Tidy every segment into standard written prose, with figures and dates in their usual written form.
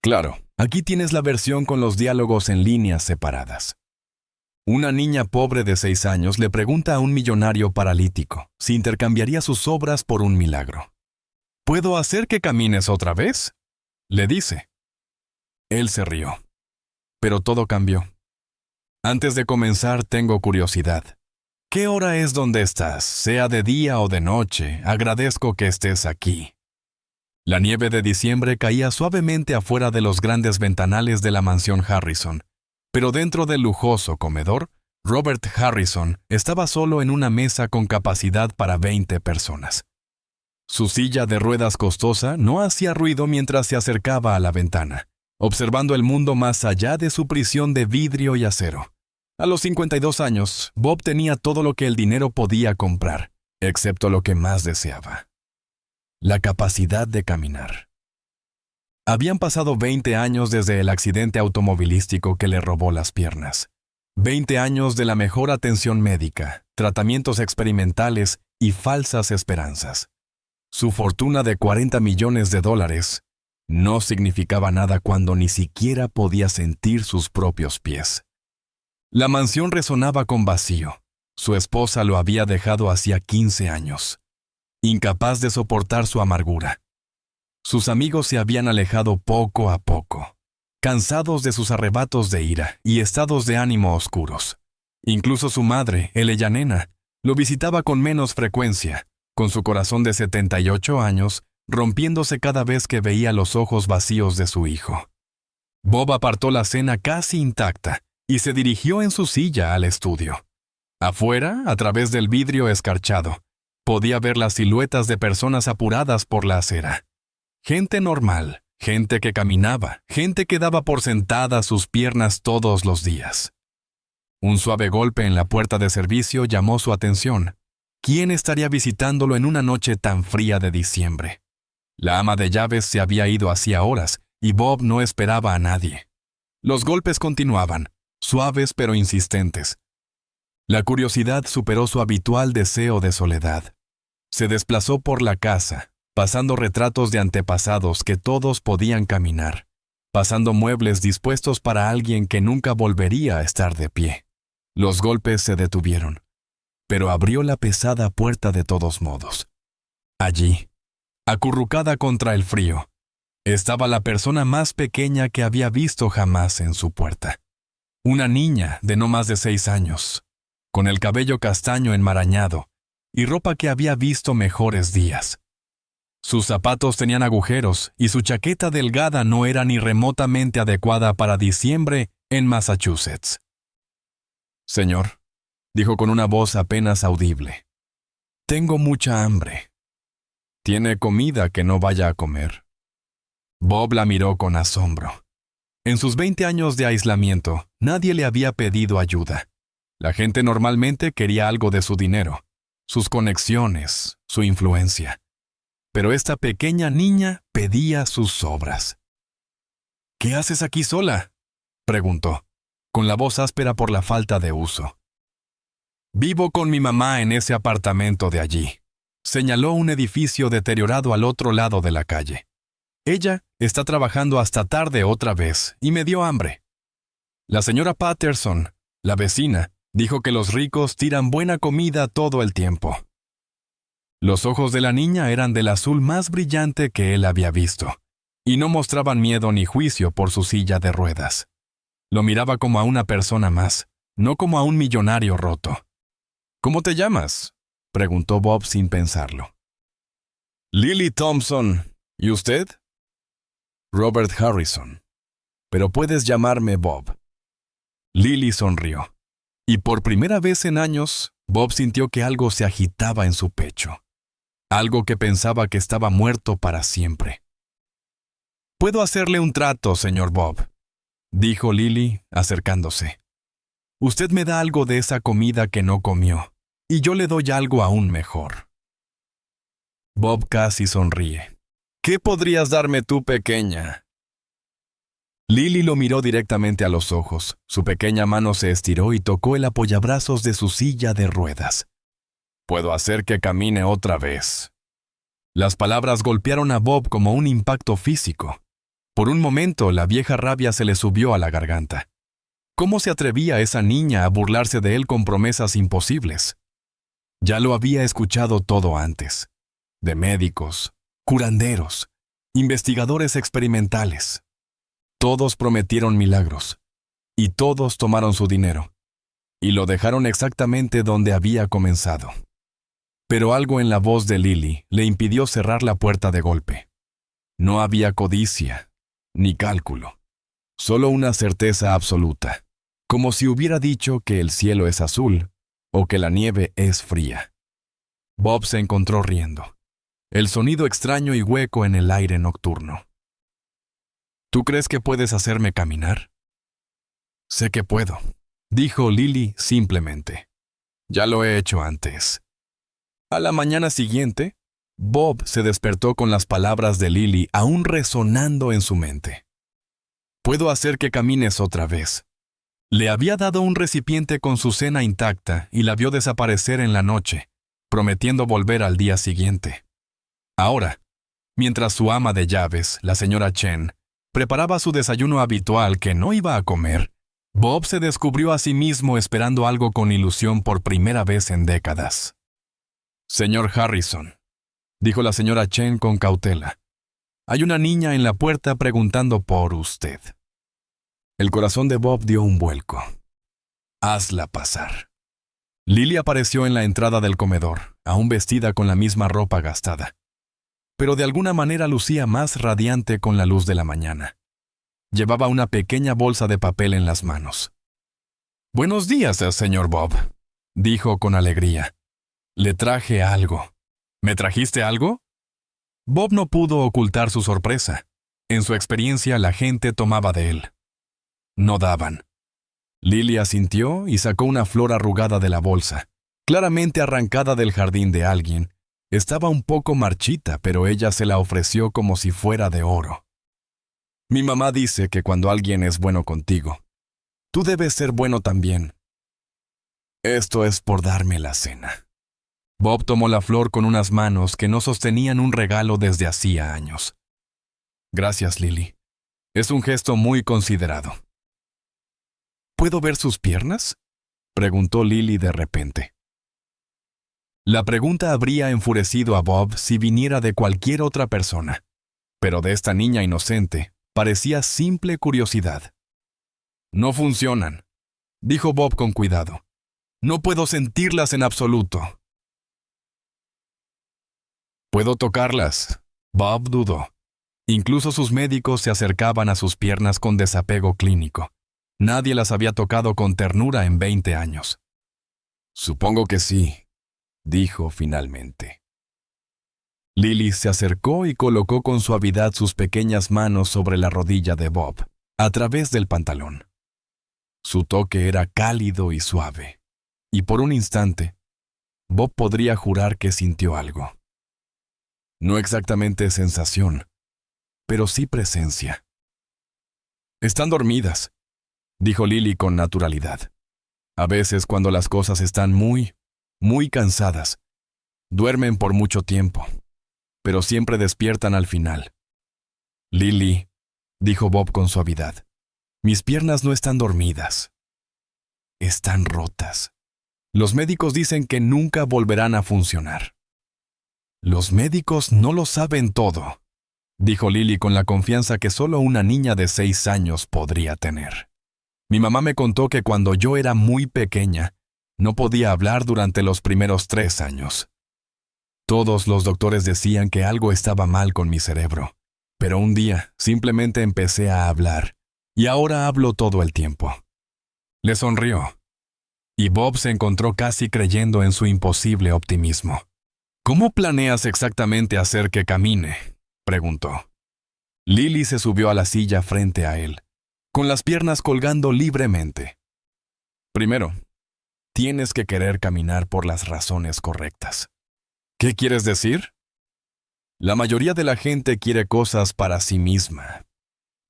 Claro, aquí tienes la versión con los diálogos en líneas separadas. Una niña pobre de 6 años le pregunta a un millonario paralítico si intercambiaría sus obras por un milagro. ¿Puedo hacer que camines otra vez?, le dice. Él se rió. Pero todo cambió. Antes de comenzar, tengo curiosidad. ¿Qué hora es donde estás? Sea de día o de noche, agradezco que estés aquí. La nieve de diciembre caía suavemente afuera de los grandes ventanales de la mansión Harrison, pero dentro del lujoso comedor, Robert Harrison estaba solo en una mesa con capacidad para 20 personas. Su silla de ruedas costosa no hacía ruido mientras se acercaba a la ventana, observando el mundo más allá de su prisión de vidrio y acero. A los 52 años, Bob tenía todo lo que el dinero podía comprar, excepto lo que más deseaba: la capacidad de caminar. Habían pasado 20 años desde el accidente automovilístico que le robó las piernas. 20 años de la mejor atención médica, tratamientos experimentales y falsas esperanzas. Su fortuna de $40 millones no significaba nada cuando ni siquiera podía sentir sus propios pies. La mansión resonaba con vacío. Su esposa lo había dejado hacía 15 años, incapaz de soportar su amargura. Sus amigos se habían alejado poco a poco, cansados de sus arrebatos de ira y estados de ánimo oscuros. Incluso su madre, Ella Nena, lo visitaba con menos frecuencia, con su corazón de 78 años, rompiéndose cada vez que veía los ojos vacíos de su hijo. Bob apartó la cena casi intacta y se dirigió en su silla al estudio. Afuera, a través del vidrio escarchado, podía ver las siluetas de personas apuradas por la acera. Gente normal, gente que caminaba, gente que daba por sentada sus piernas todos los días. Un suave golpe en la puerta de servicio llamó su atención. ¿Quién estaría visitándolo en una noche tan fría de diciembre? La ama de llaves se había ido hacía horas y Bob no esperaba a nadie. Los golpes continuaban, suaves pero insistentes. La curiosidad superó su habitual deseo de soledad. Se desplazó por la casa, pasando retratos de antepasados que todos podían caminar, pasando muebles dispuestos para alguien que nunca volvería a estar de pie. Los golpes se detuvieron, pero abrió la pesada puerta de todos modos. Allí, acurrucada contra el frío, estaba la persona más pequeña que había visto jamás en su puerta. Una niña de no más de 6 años, con el cabello castaño enmarañado y ropa que había visto mejores días. Sus zapatos tenían agujeros y su chaqueta delgada no era ni remotamente adecuada para diciembre en Massachusetts. «Señor», dijo con una voz apenas audible, «tengo mucha hambre. ¿Tiene comida que no vaya a comer?» Bob la miró con asombro. En sus 20 años de aislamiento, nadie le había pedido ayuda. La gente normalmente quería algo de su dinero, sus conexiones, su influencia. Pero esta pequeña niña pedía sus obras. «¿Qué haces aquí sola?», preguntó, con la voz áspera por la falta de uso. «Vivo con mi mamá en ese apartamento de allí», señaló un edificio deteriorado al otro lado de la calle. «Ella está trabajando hasta tarde otra vez y me dio hambre. La señora Patterson, la vecina, dijo que los ricos tiran buena comida todo el tiempo». Los ojos de la niña eran del azul más brillante que él había visto, y no mostraban miedo ni juicio por su silla de ruedas. Lo miraba como a una persona más, no como a un millonario roto. «¿Cómo te llamas?», preguntó Bob sin pensarlo. «Lily Thompson. ¿Y usted?» «Robert Harrison. Pero puedes llamarme Bob». Lily sonrió, y por primera vez en años, Bob sintió que algo se agitaba en su pecho. Algo que pensaba que estaba muerto para siempre. «Puedo hacerle un trato, señor Bob», dijo Lily, acercándose. «Usted me da algo de esa comida que no comió, y yo le doy algo aún mejor». Bob casi sonríe. «¿Qué podrías darme tú, pequeña?». Lily lo miró directamente a los ojos. Su pequeña mano se estiró y tocó el apoyabrazos de su silla de ruedas. «Puedo hacer que camine otra vez». Las palabras golpearon a Bob como un impacto físico. Por un momento, la vieja rabia se le subió a la garganta. ¿Cómo se atrevía esa niña a burlarse de él con promesas imposibles? Ya lo había escuchado todo antes. De médicos, curanderos, investigadores experimentales. Todos prometieron milagros. Y todos tomaron su dinero. Y lo dejaron exactamente donde había comenzado. Pero algo en la voz de Lily le impidió cerrar la puerta de golpe. No había codicia, ni cálculo. Solo una certeza absoluta. Como si hubiera dicho que el cielo es azul o que la nieve es fría. Bob se encontró riendo. El sonido extraño y hueco en el aire nocturno. ¿Tú crees que puedes hacerme caminar? Sé que puedo, dijo Lily simplemente. Ya lo he hecho antes. A la mañana siguiente, Bob se despertó con las palabras de Lily aún resonando en su mente. Puedo hacer que camines otra vez. Le había dado un recipiente con su cena intacta y la vio desaparecer en la noche, prometiendo volver al día siguiente. Ahora, mientras su ama de llaves, la señora Chen, preparaba su desayuno habitual que no iba a comer, Bob se descubrió a sí mismo esperando algo con ilusión por primera vez en décadas. Señor Harrison, dijo la señora Chen con cautela, hay una niña en la puerta preguntando por usted. El corazón de Bob dio un vuelco. Hazla pasar. Lily apareció en la entrada del comedor, aún vestida con la misma ropa gastada. Pero de alguna manera lucía más radiante con la luz de la mañana. Llevaba una pequeña bolsa de papel en las manos. Buenos días, señor Bob, dijo con alegría. Le traje algo. ¿Me trajiste algo? Bob no pudo ocultar su sorpresa. En su experiencia, la gente tomaba de él. No daban. Lily asintió y sacó una flor arrugada de la bolsa, claramente arrancada del jardín de alguien. Estaba un poco marchita, pero ella se la ofreció como si fuera de oro. Mi mamá dice que cuando alguien es bueno contigo, tú debes ser bueno también. Esto es por darme la cena. Bob tomó la flor con unas manos que no sostenían un regalo desde hacía años. Gracias, Lily. Es un gesto muy considerado. ¿Puedo ver sus piernas?, preguntó Lily de repente. La pregunta habría enfurecido a Bob si viniera de cualquier otra persona, pero de esta niña inocente parecía simple curiosidad. No funcionan, dijo Bob con cuidado. No puedo sentirlas en absoluto. ¿Puedo tocarlas? Bob dudó. Incluso sus médicos se acercaban a sus piernas con desapego clínico. Nadie las había tocado con ternura en 20 años. Supongo que sí, dijo finalmente. Lily se acercó y colocó con suavidad sus pequeñas manos sobre la rodilla de Bob, a través del pantalón. Su toque era cálido y suave, y por un instante, Bob podría jurar que sintió algo. No exactamente sensación, pero sí presencia. Están dormidas, dijo Lily con naturalidad. A veces, cuando las cosas están muy cansadas, duermen por mucho tiempo, pero siempre despiertan al final. Lily, dijo Bob con suavidad, mis piernas no están dormidas. Están rotas. Los médicos dicen que nunca volverán a funcionar. Los médicos no lo saben todo, dijo Lily con la confianza que solo una niña de 6 años podría tener. Mi mamá me contó que cuando yo era muy pequeña, no podía hablar durante los primeros 3 años. Todos los doctores decían que algo estaba mal con mi cerebro, pero un día simplemente empecé a hablar, y ahora hablo todo el tiempo. Le sonrió, y Bob se encontró casi creyendo en su imposible optimismo. ¿Cómo planeas exactamente hacer que camine?, preguntó. Lily se subió a la silla frente a él, con las piernas colgando libremente. Primero, tienes que querer caminar por las razones correctas. ¿Qué quieres decir? La mayoría de la gente quiere cosas para sí misma,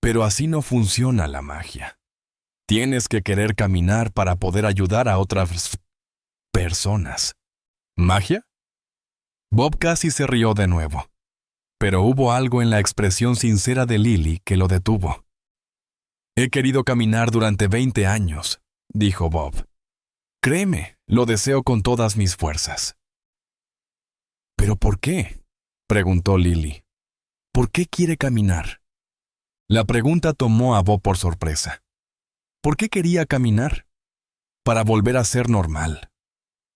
pero así no funciona la magia. Tienes que querer caminar para poder ayudar a otras personas. ¿Magia? Bob casi se rió de nuevo. pero hubo algo en la expresión sincera de Lily que lo detuvo. «He querido caminar durante 20 años», dijo Bob. «Créeme, lo deseo con todas mis fuerzas». «¿Pero por qué?», preguntó Lily. «¿Por qué quiere caminar?». La pregunta tomó a Bob por sorpresa. ¿Por qué quería caminar? Para volver a ser normal,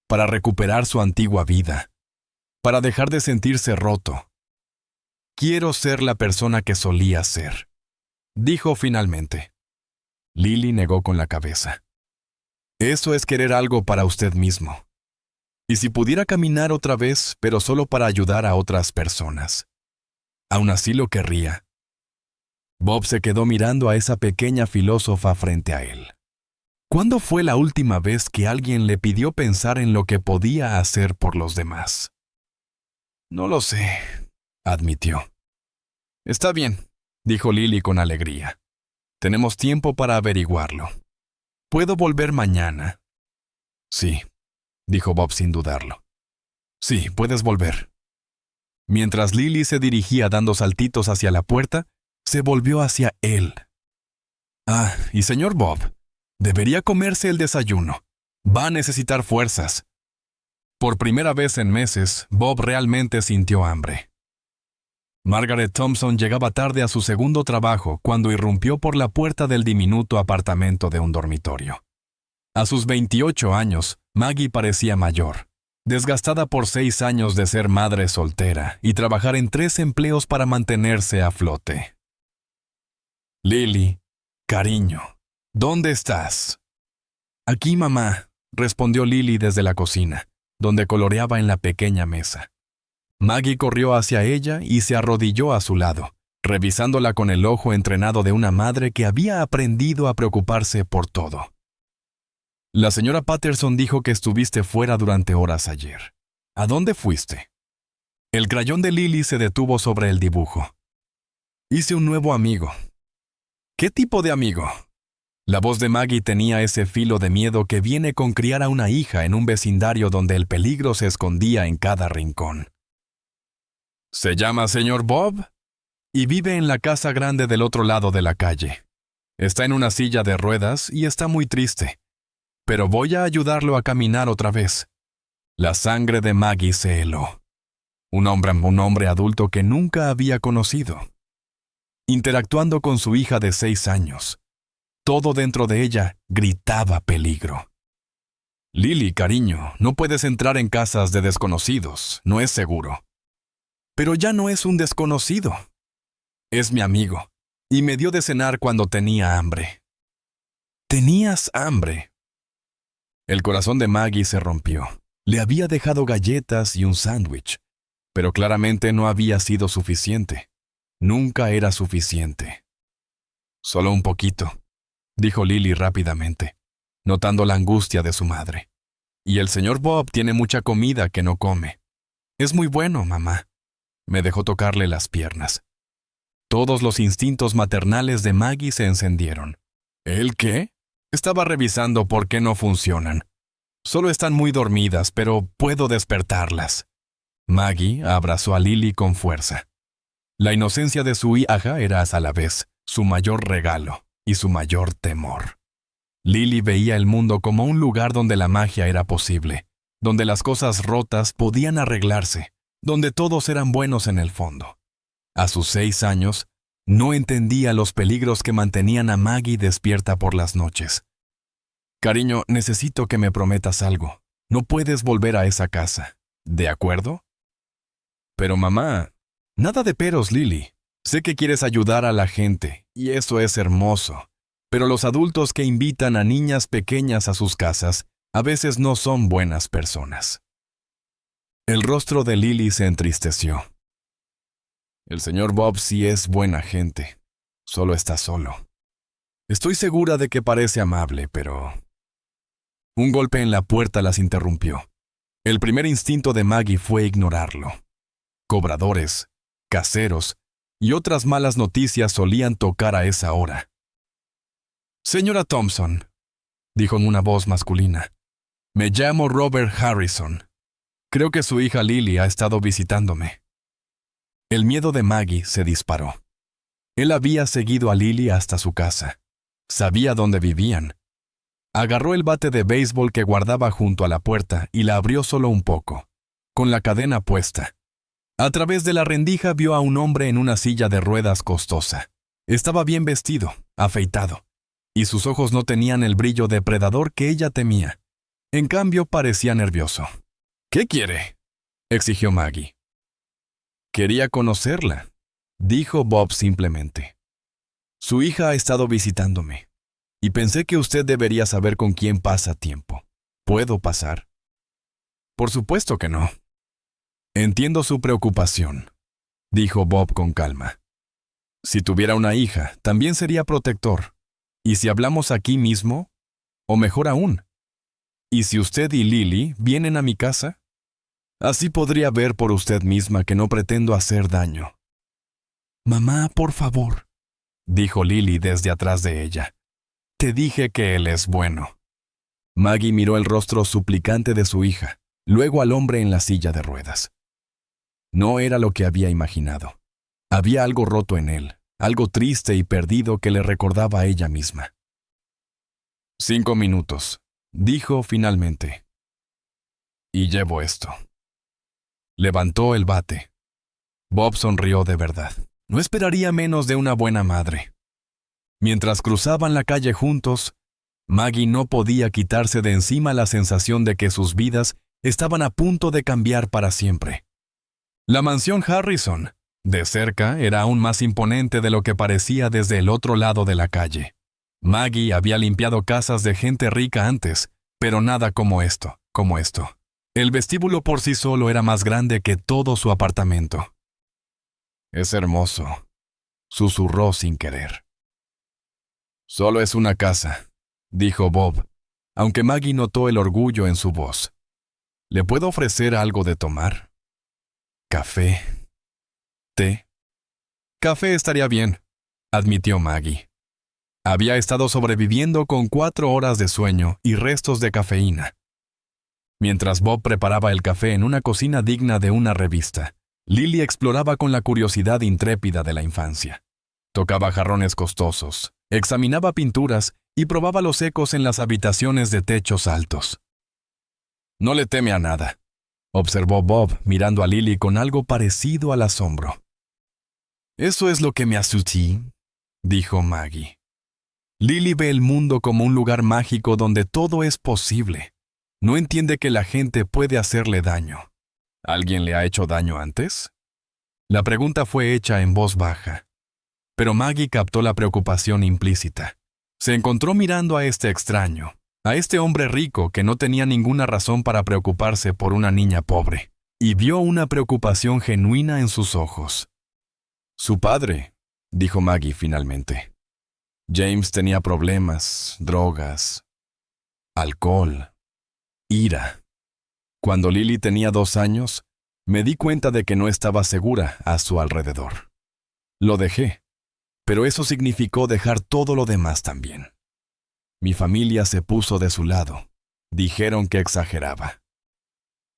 para recuperar su antigua vida, para dejar de sentirse roto. «Quiero ser la persona que solía ser», dijo finalmente. Lily negó con la cabeza. «Eso es querer algo para usted mismo. Y si pudiera caminar otra vez, pero solo para ayudar a otras personas, aún así lo querría». Bob se quedó mirando a esa pequeña filósofa frente a él. ¿Cuándo fue la última vez que alguien le pidió pensar en lo que podía hacer por los demás? «No lo sé», admitió. «Está bien», dijo Lily con alegría. «Tenemos tiempo para averiguarlo. ¿Puedo volver mañana?» «Sí», dijo Bob sin dudarlo. «Sí, puedes volver». Mientras Lily se dirigía dando saltitos hacia la puerta, se volvió hacia él. «Ah, y señor Bob, debería comerse el desayuno. Va a necesitar fuerzas». Por primera vez en meses, Bob realmente sintió hambre. Margaret Thompson llegaba tarde a su segundo trabajo cuando irrumpió por la puerta del diminuto apartamento de un dormitorio. A sus 28 años, Maggie parecía mayor, desgastada por 6 años de ser madre soltera y trabajar en 3 empleos para mantenerse a flote. «Lily, cariño, ¿dónde estás?» «Aquí, mamá», respondió Lily desde la cocina, donde coloreaba en la pequeña mesa. Maggie corrió hacia ella y se arrodilló a su lado, revisándola con el ojo entrenado de una madre que había aprendido a preocuparse por todo. «La señora Patterson dijo que estuviste fuera durante horas ayer. ¿A dónde fuiste?» El crayón de Lily se detuvo sobre el dibujo. «Hice un nuevo amigo». «¿Qué tipo de amigo?» La voz de Maggie tenía ese filo de miedo que viene con criar a una hija en un vecindario donde el peligro se escondía en cada rincón. «Se llama señor Bob y vive en la casa grande del otro lado de la calle. Está en una silla de ruedas y está muy triste. Pero voy a ayudarlo a caminar otra vez». La sangre de Maggie se heló. Un hombre adulto que nunca había conocido. Interactuando con su hija de 6 años. Todo dentro de ella gritaba peligro. «Lily, cariño, no puedes entrar en casas de desconocidos, no es seguro». «Pero ya no es un desconocido. Es mi amigo, y me dio de cenar cuando tenía hambre». «¿Tenías hambre?» El corazón de Maggie se rompió. Le había dejado galletas y un sándwich, pero claramente no había sido suficiente. Nunca era suficiente. «Solo un poquito», dijo Lily rápidamente, notando la angustia de su madre. «Y el señor Bob tiene mucha comida que no come. Es muy bueno, mamá». Me dejó tocarle las piernas. Todos los instintos maternales de Maggie se encendieron. ¿El qué? Estaba revisando por qué no funcionan. Solo están muy dormidas, pero puedo despertarlas. Maggie abrazó a Lily con fuerza. La inocencia de su hija era a la vez su mayor regalo y su mayor temor. Lily veía el mundo como un lugar donde la magia era posible, donde las cosas rotas podían arreglarse, donde todos eran buenos en el fondo. A sus 6 años, no entendía los peligros que mantenían a Maggie despierta por las noches. «Cariño, necesito que me prometas algo. No puedes volver a esa casa. ¿De acuerdo?» «Pero mamá...» «Nada de peros, Lily. Sé que quieres ayudar a la gente, y eso es hermoso. Pero los adultos que invitan a niñas pequeñas a sus casas a veces no son buenas personas». El rostro de Lily se entristeció. «El señor Bob sí es buena gente. Solo está solo. Estoy segura de que parece amable, pero...» Un golpe en la puerta las interrumpió. El primer instinto de Maggie fue ignorarlo. Cobradores, caseros y otras malas noticias solían tocar a esa hora. «Señora Thompson», dijo en una voz masculina, «me llamo Robert Harrison. Creo que su hija Lily ha estado visitándome». El miedo de Maggie se disparó. Él había seguido a Lily hasta su casa. Sabía dónde vivían. Agarró el bate de béisbol que guardaba junto a la puerta y la abrió solo un poco, con la cadena puesta. A través de la rendija vio a un hombre en una silla de ruedas costosa. Estaba bien vestido, afeitado, y sus ojos no tenían el brillo depredador que ella temía. En cambio, parecía nervioso. «¿Qué quiere?», exigió Maggie. «Quería conocerla», dijo Bob simplemente. «Su hija ha estado visitándome, y pensé que usted debería saber con quién pasa tiempo. ¿Puedo pasar?». «Por supuesto que no». «Entiendo su preocupación», dijo Bob con calma. «Si tuviera una hija, también sería protector. ¿Y si hablamos aquí mismo? O mejor aún, ¿y si usted y Lily vienen a mi casa? Así podría ver por usted misma que no pretendo hacer daño». «Mamá, por favor», dijo Lily desde atrás de ella. «Te dije que él es bueno». Maggie miró el rostro suplicante de su hija, luego al hombre en la silla de ruedas. No era lo que había imaginado. Había algo roto en él, algo triste y perdido que le recordaba a ella misma. «5 minutos», dijo finalmente. «Y llevo esto». Levantó el bate. Bob sonrió de verdad. No esperaría menos de una buena madre. Mientras cruzaban la calle juntos, Maggie no podía quitarse de encima la sensación de que sus vidas estaban a punto de cambiar para siempre. La mansión Harrison, de cerca, era aún más imponente de lo que parecía desde el otro lado de la calle. Maggie había limpiado casas de gente rica antes, pero nada como esto. El vestíbulo por sí solo era más grande que todo su apartamento. «Es hermoso», susurró sin querer. «Solo es una casa», dijo Bob, aunque Maggie notó el orgullo en su voz. «¿Le puedo ofrecer algo de tomar? ¿Café? ¿Té?» «Café estaría bien», admitió Maggie. Había estado sobreviviendo con 4 horas de sueño y restos de cafeína. Mientras Bob preparaba el café en una cocina digna de una revista, Lily exploraba con la curiosidad intrépida de la infancia. Tocaba jarrones costosos, examinaba pinturas y probaba los ecos en las habitaciones de techos altos. «No le teme a nada», observó Bob mirando a Lily con algo parecido al asombro. «Eso es lo que me asusté», dijo Maggie. Lily ve el mundo como un lugar mágico donde todo es posible. No entiende que la gente puede hacerle daño. ¿Alguien le ha hecho daño antes? La pregunta fue hecha en voz baja, pero Maggie captó la preocupación implícita. Se encontró mirando a este extraño, a este hombre rico que no tenía ninguna razón para preocuparse por una niña pobre, y vio una preocupación genuina en sus ojos. «Su padre», dijo Maggie finalmente. «James tenía problemas, drogas, alcohol, ira. Cuando Lily tenía 2 años, me di cuenta de que no estaba segura a su alrededor. Lo dejé, pero eso significó dejar todo lo demás también. Mi familia se puso de su lado. Dijeron que exageraba».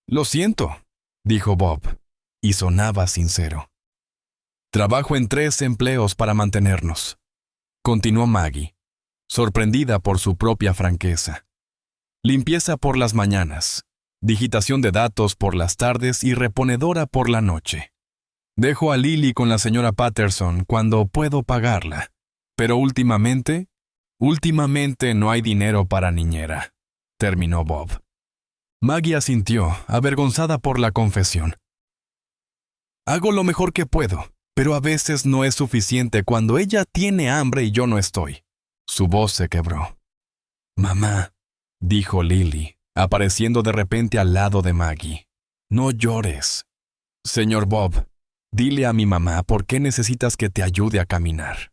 «Lo siento», dijo Bob, y sonaba sincero. «Trabajo en 3 empleos para mantenernos», continuó Maggie, sorprendida por su propia franqueza. «Limpieza por las mañanas, digitación de datos por las tardes y reponedora por la noche. Dejo a Lily con la señora Patterson cuando puedo pagarla, pero últimamente no hay dinero para niñera», terminó Bob. Maggie asintió, avergonzada por la confesión. «Hago lo mejor que puedo, pero a veces no es suficiente cuando ella tiene hambre y yo no estoy». Su voz se quebró. «Mamá», dijo Lily, apareciendo de repente al lado de Maggie. «No llores. Señor Bob, dile a mi mamá por qué necesitas que te ayude a caminar».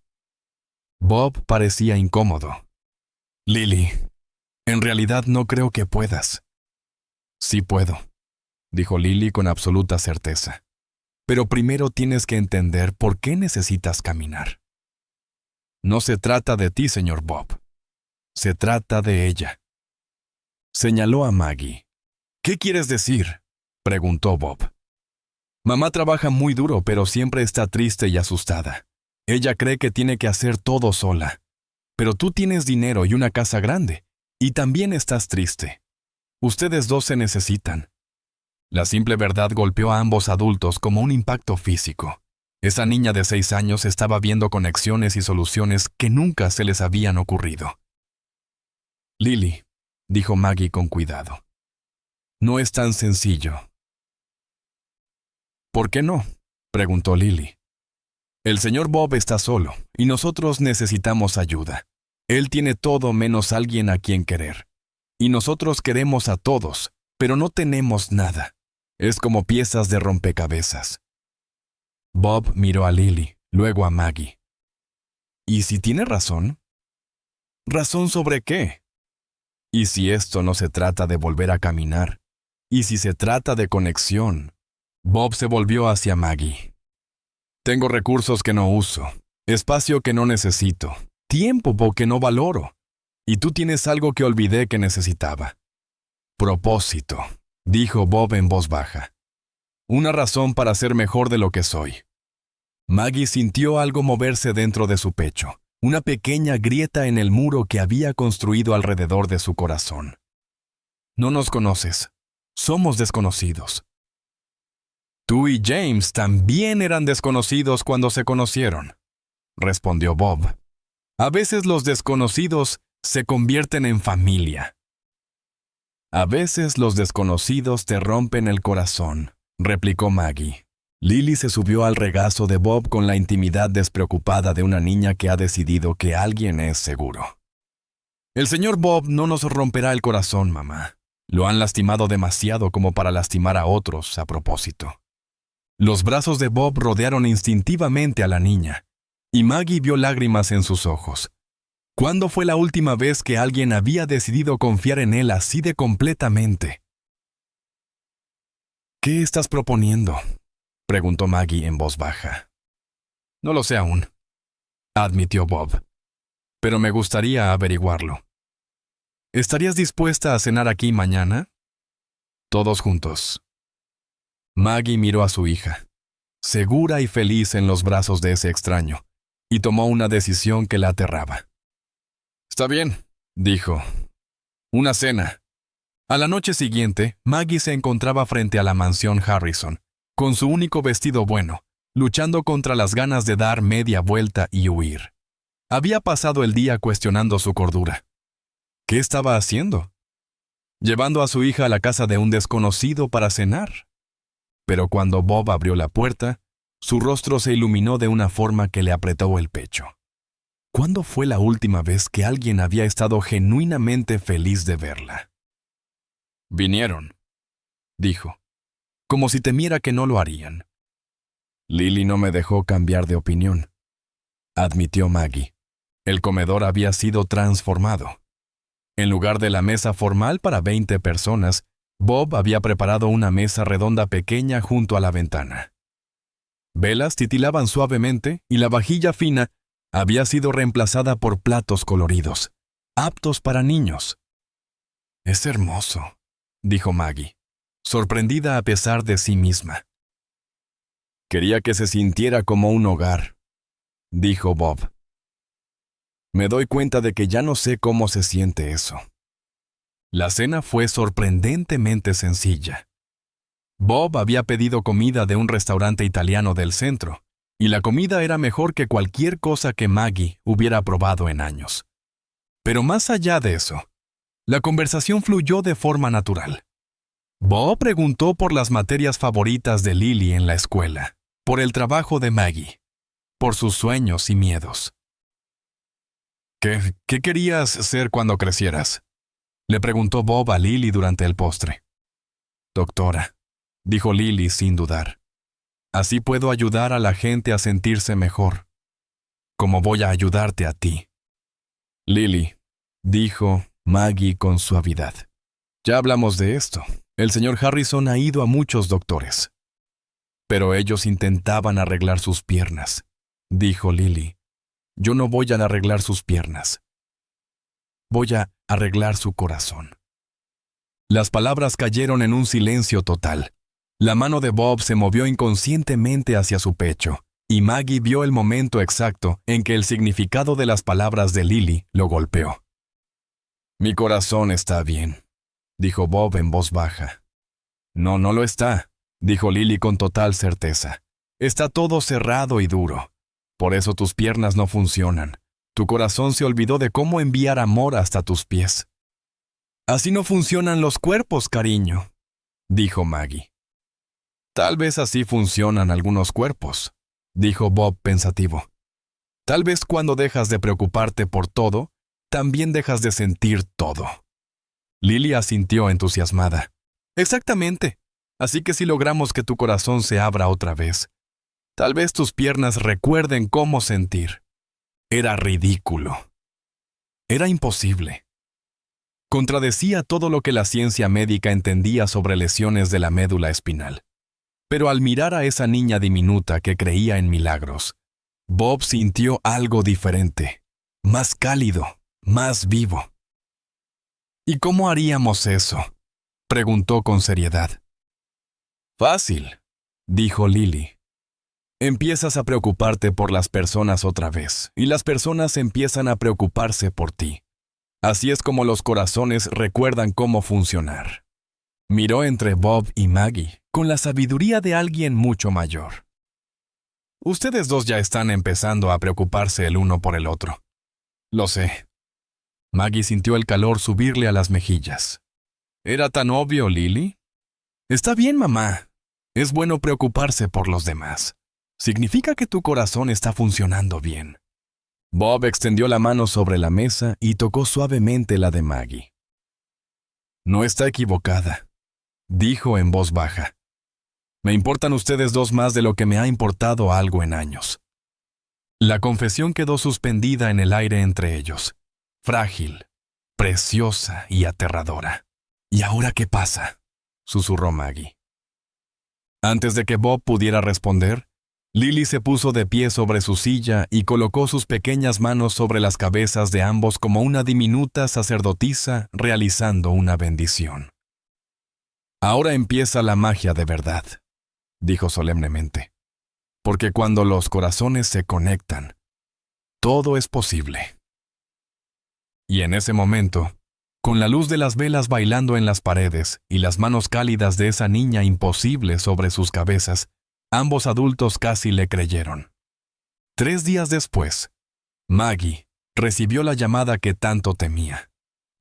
Bob parecía incómodo. «Lily, en realidad no creo que puedas». «Sí puedo», dijo Lily con absoluta certeza. «Pero primero tienes que entender por qué necesitas caminar. No se trata de ti, señor Bob. Se trata de ella». Señaló a Maggie. «¿Qué quieres decir?», preguntó Bob. Mamá trabaja muy duro, pero siempre está triste y asustada. Ella cree que tiene que hacer todo sola. Pero tú tienes dinero y una casa grande, y también estás triste. Ustedes dos se necesitan. La simple verdad golpeó a ambos adultos como un impacto físico. Esa niña de 6 años estaba viendo conexiones y soluciones que nunca se les habían ocurrido. Lily, dijo Maggie con cuidado, no es tan sencillo. ¿Por qué no?, preguntó Lily. El señor Bob está solo, y nosotros necesitamos ayuda. Él tiene todo menos alguien a quien querer. Y nosotros queremos a todos, pero no tenemos nada. Es como piezas de rompecabezas. Bob miró a Lily, luego a Maggie. ¿Y si tiene razón? ¿Razón sobre qué? ¿Y si esto no se trata de volver a caminar? ¿Y si se trata de conexión? Bob se volvió hacia Maggie. Tengo recursos que no uso, espacio que no necesito, tiempo que no valoro. Y tú tienes algo que olvidé que necesitaba. Propósito, dijo Bob en voz baja. Una razón para ser mejor de lo que soy. Maggie sintió algo moverse dentro de su pecho, una pequeña grieta en el muro que había construido alrededor de su corazón. No nos conoces. Somos desconocidos. Tú y James también eran desconocidos cuando se conocieron, respondió Bob. A veces los desconocidos se convierten en familia. A veces los desconocidos te rompen el corazón, replicó Maggie. Lily se subió al regazo de Bob con la intimidad despreocupada de una niña que ha decidido que alguien es seguro. El señor Bob no nos romperá el corazón, mamá. Lo han lastimado demasiado como para lastimar a otros a propósito. Los brazos de Bob rodearon instintivamente a la niña, y Maggie vio lágrimas en sus ojos. ¿Cuándo fue la última vez que alguien había decidido confiar en él así de completamente? ¿Qué estás proponiendo?, preguntó Maggie en voz baja. No lo sé aún, admitió Bob, pero me gustaría averiguarlo. ¿Estarías dispuesta a cenar aquí mañana? Todos juntos. Maggie miró a su hija, segura y feliz en los brazos de ese extraño, y tomó una decisión que la aterraba. Está bien, dijo. Una cena. A la noche siguiente, Maggie se encontraba frente a la mansión Harrison, con su único vestido bueno, luchando contra las ganas de dar media vuelta y huir. Había pasado el día cuestionando su cordura. ¿Qué estaba haciendo? Llevando a su hija a la casa de un desconocido para cenar. Pero cuando Bob abrió la puerta, su rostro se iluminó de una forma que le apretó el pecho. ¿Cuándo fue la última vez que alguien había estado genuinamente feliz de verla? Vinieron, dijo, como si temiera que no lo harían. Lily no me dejó cambiar de opinión, admitió Maggie. El comedor había sido transformado. En lugar de la mesa formal para 20 personas, Bob había preparado una mesa redonda pequeña junto a la ventana. Velas titilaban suavemente y la vajilla fina había sido reemplazada por platos coloridos, aptos para niños. Es hermoso, dijo Maggie, sorprendida a pesar de sí misma. Quería que se sintiera como un hogar, dijo Bob. Me doy cuenta de que ya no sé cómo se siente eso. La cena fue sorprendentemente sencilla. Bob había pedido comida de un restaurante italiano del centro, y la comida era mejor que cualquier cosa que Maggie hubiera probado en años. Pero más allá de eso, la conversación fluyó de forma natural. Bob preguntó por las materias favoritas de Lily en la escuela, por el trabajo de Maggie, por sus sueños y miedos. ¿Qué querías ser cuando crecieras?, le preguntó Bob a Lily durante el postre. Doctora, dijo Lily sin dudar. Así puedo ayudar a la gente a sentirse mejor. Como voy a ayudarte a ti. Lily, dijo Maggie con suavidad. Ya hablamos de esto. El señor Harrison ha ido a muchos doctores. Pero ellos intentaban arreglar sus piernas, dijo Lily. Yo no voy a arreglar sus piernas. Voy a arreglar su corazón. Las palabras cayeron en un silencio total. La mano de Bob se movió inconscientemente hacia su pecho, y Maggie vio el momento exacto en que el significado de las palabras de Lily lo golpeó. «Mi corazón está bien», dijo Bob en voz baja. «No, no lo está», dijo Lily con total certeza. «Está todo cerrado y duro. Por eso tus piernas no funcionan. Tu corazón se olvidó de cómo enviar amor hasta tus pies». «Así no funcionan los cuerpos, cariño», dijo Maggie. «Tal vez así funcionan algunos cuerpos», dijo Bob pensativo. «Tal vez cuando dejas de preocuparte por todo, también dejas de sentir todo». Lily asintió entusiasmada. «Exactamente. Así que si logramos que tu corazón se abra otra vez, tal vez tus piernas recuerden cómo sentir». Era ridículo. Era imposible. Contradecía todo lo que la ciencia médica entendía sobre lesiones de la médula espinal. Pero al mirar a esa niña diminuta que creía en milagros, Bob sintió algo diferente, más cálido, más vivo. «¿Y cómo haríamos eso?», preguntó con seriedad. «Fácil», dijo Lily. «Empiezas a preocuparte por las personas otra vez, y las personas empiezan a preocuparse por ti. Así es como los corazones recuerdan cómo funcionar». Miró entre Bob y Maggie, con la sabiduría de alguien mucho mayor. «Ustedes dos ya están empezando a preocuparse el uno por el otro». «Lo sé». Maggie sintió el calor subirle a las mejillas. «¿Era tan obvio, Lily?» «Está bien, mamá. Es bueno preocuparse por los demás. Significa que tu corazón está funcionando bien». Bob extendió la mano sobre la mesa y tocó suavemente la de Maggie. «No está equivocada», dijo en voz baja. «Me importan ustedes dos más de lo que me ha importado algo en años». La confesión quedó suspendida en el aire entre ellos, frágil, preciosa y aterradora. «¿Y ahora qué pasa?», susurró Maggie. Antes de que Bob pudiera responder, Lily se puso de pie sobre su silla y colocó sus pequeñas manos sobre las cabezas de ambos como una diminuta sacerdotisa realizando una bendición. «Ahora empieza la magia de verdad», dijo solemnemente, «porque cuando los corazones se conectan, todo es posible». Y en ese momento, con la luz de las velas bailando en las paredes y las manos cálidas de esa niña imposible sobre sus cabezas, ambos adultos casi le creyeron. 3 días después, Maggie recibió la llamada que tanto temía.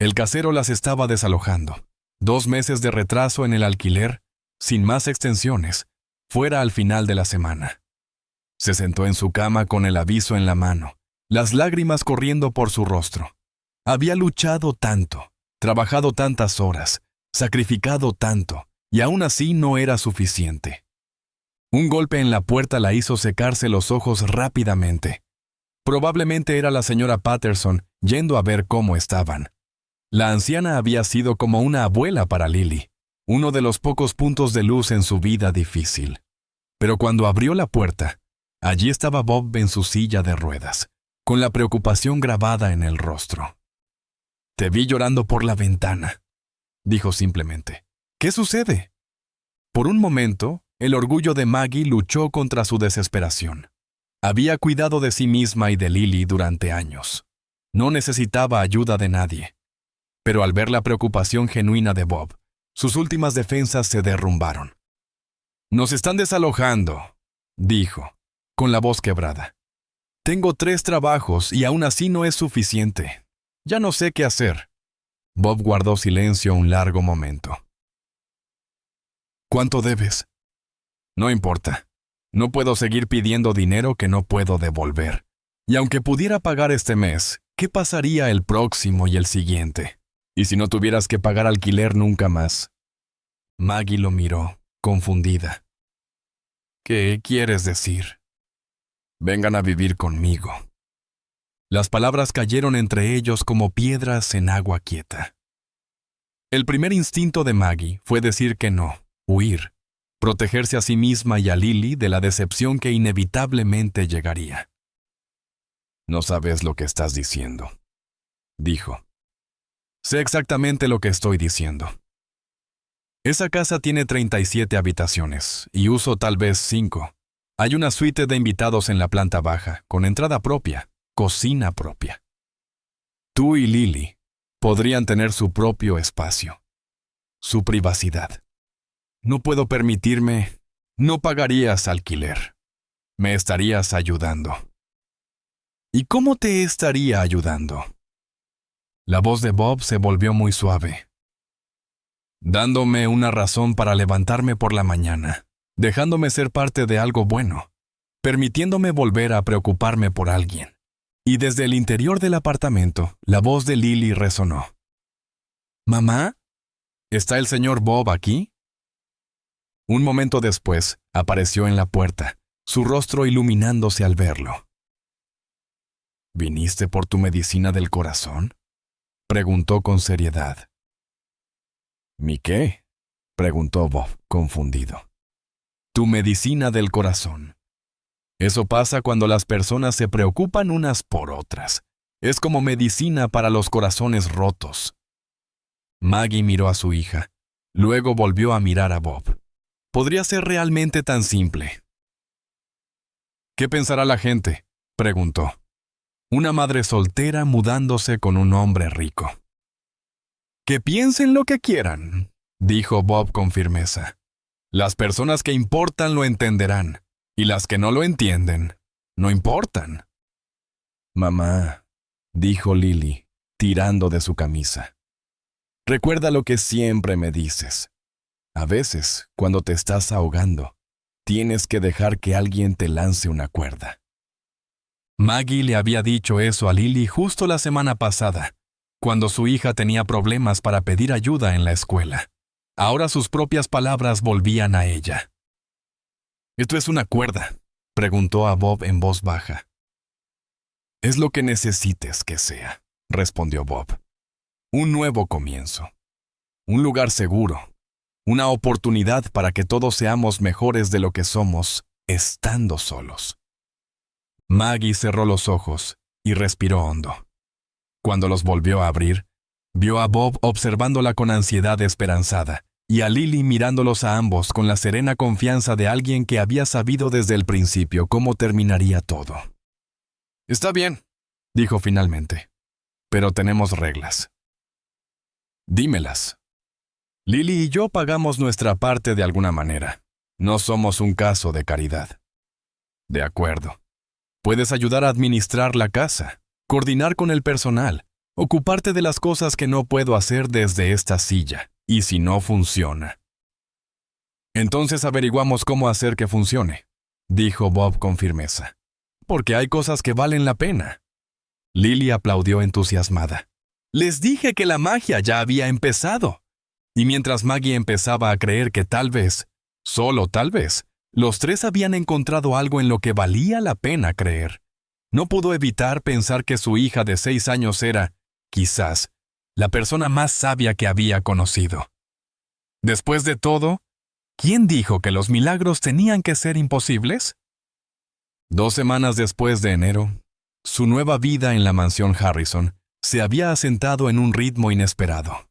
El casero las estaba desalojando. 2 meses de retraso en el alquiler, sin más extensiones, fuera al final de la semana. Se sentó en su cama con el aviso en la mano, las lágrimas corriendo por su rostro. Había luchado tanto, trabajado tantas horas, sacrificado tanto, y aún así no era suficiente. Un golpe en la puerta la hizo secarse los ojos rápidamente. Probablemente era la señora Patterson yendo a ver cómo estaban. La anciana había sido como una abuela para Lily, uno de los pocos puntos de luz en su vida difícil. Pero cuando abrió la puerta, allí estaba Bob en su silla de ruedas, con la preocupación grabada en el rostro. «Te vi llorando por la ventana», dijo simplemente. «¿Qué sucede?». Por un momento, el orgullo de Maggie luchó contra su desesperación. Había cuidado de sí misma y de Lily durante años. No necesitaba ayuda de nadie. Pero al ver la preocupación genuina de Bob, sus últimas defensas se derrumbaron. «Nos están desalojando», dijo, con la voz quebrada. «Tengo 3 trabajos y aún así no es suficiente. Ya no sé qué hacer». Bob guardó silencio un largo momento. «¿Cuánto debes?». «No importa. No puedo seguir pidiendo dinero que no puedo devolver. Y aunque pudiera pagar este mes, ¿qué pasaría el próximo y el siguiente? ¿Y si no tuvieras que pagar alquiler nunca más?». Maggie lo miró, confundida. «¿Qué quieres decir?». «Vengan a vivir conmigo». Las palabras cayeron entre ellos como piedras en agua quieta. El primer instinto de Maggie fue decir que no, huir, protegerse a sí misma y a Lily de la decepción que inevitablemente llegaría. «No sabes lo que estás diciendo», dijo. «Sé exactamente lo que estoy diciendo». Esa casa tiene 37 habitaciones y uso tal vez 5. Hay una suite de invitados en la planta baja, con entrada propia, cocina propia. Tú y Lily podrían tener su propio espacio, su privacidad. No puedo permitirme, no pagarías alquiler. Me estarías ayudando. ¿Y cómo te estaría ayudando? La voz de Bob se volvió muy suave, dándome una razón para levantarme por la mañana, dejándome ser parte de algo bueno, permitiéndome volver a preocuparme por alguien. Y desde el interior del apartamento, la voz de Lily resonó. «¿Mamá? ¿Está el señor Bob aquí?» Un momento después, apareció en la puerta, su rostro iluminándose al verlo. «¿Viniste por tu medicina del corazón?», preguntó con seriedad. «¿Mi qué?», preguntó Bob, confundido. «Tu medicina del corazón. Eso pasa cuando las personas se preocupan unas por otras. Es como medicina para los corazones rotos». Maggie miró a su hija. Luego volvió a mirar a Bob. Podría ser realmente tan simple. «¿Qué pensará la gente?», preguntó. Una madre soltera mudándose con un hombre rico. «Que piensen lo que quieran», dijo Bob con firmeza. «Las personas que importan lo entenderán, y las que no lo entienden, no importan». «Mamá», dijo Lily, tirando de su camisa. «Recuerda lo que siempre me dices. A veces, cuando te estás ahogando, tienes que dejar que alguien te lance una cuerda». Maggie le había dicho eso a Lily justo la semana pasada, cuando su hija tenía problemas para pedir ayuda en la escuela. Ahora sus propias palabras volvían a ella. «¿Esto es una cuerda?», preguntó a Bob en voz baja. «Es lo que necesites que sea», respondió Bob. «Un nuevo comienzo. Un lugar seguro. Una oportunidad para que todos seamos mejores de lo que somos, estando solos». Maggie cerró los ojos y respiró hondo. Cuando los volvió a abrir, vio a Bob observándola con ansiedad esperanzada y a Lily mirándolos a ambos con la serena confianza de alguien que había sabido desde el principio cómo terminaría todo. «Está bien», dijo finalmente, «pero tenemos reglas». «Dímelas». «Lily y yo pagamos nuestra parte de alguna manera. No somos un caso de caridad». «De acuerdo. Puedes ayudar a administrar la casa, coordinar con el personal, ocuparte de las cosas que no puedo hacer desde esta silla, y si no funciona». «Entonces averiguamos cómo hacer que funcione», dijo Bob con firmeza. «Porque hay cosas que valen la pena». Lily aplaudió entusiasmada. «Les dije que la magia ya había empezado». Y mientras Maggie empezaba a creer que tal vez, solo tal vez, los tres habían encontrado algo en lo que valía la pena creer, no pudo evitar pensar que su hija de 6 años era, quizás, la persona más sabia que había conocido. Después de todo, ¿quién dijo que los milagros tenían que ser imposibles? 2 semanas después de enero, su nueva vida en la mansión Harrison se había asentado en un ritmo inesperado.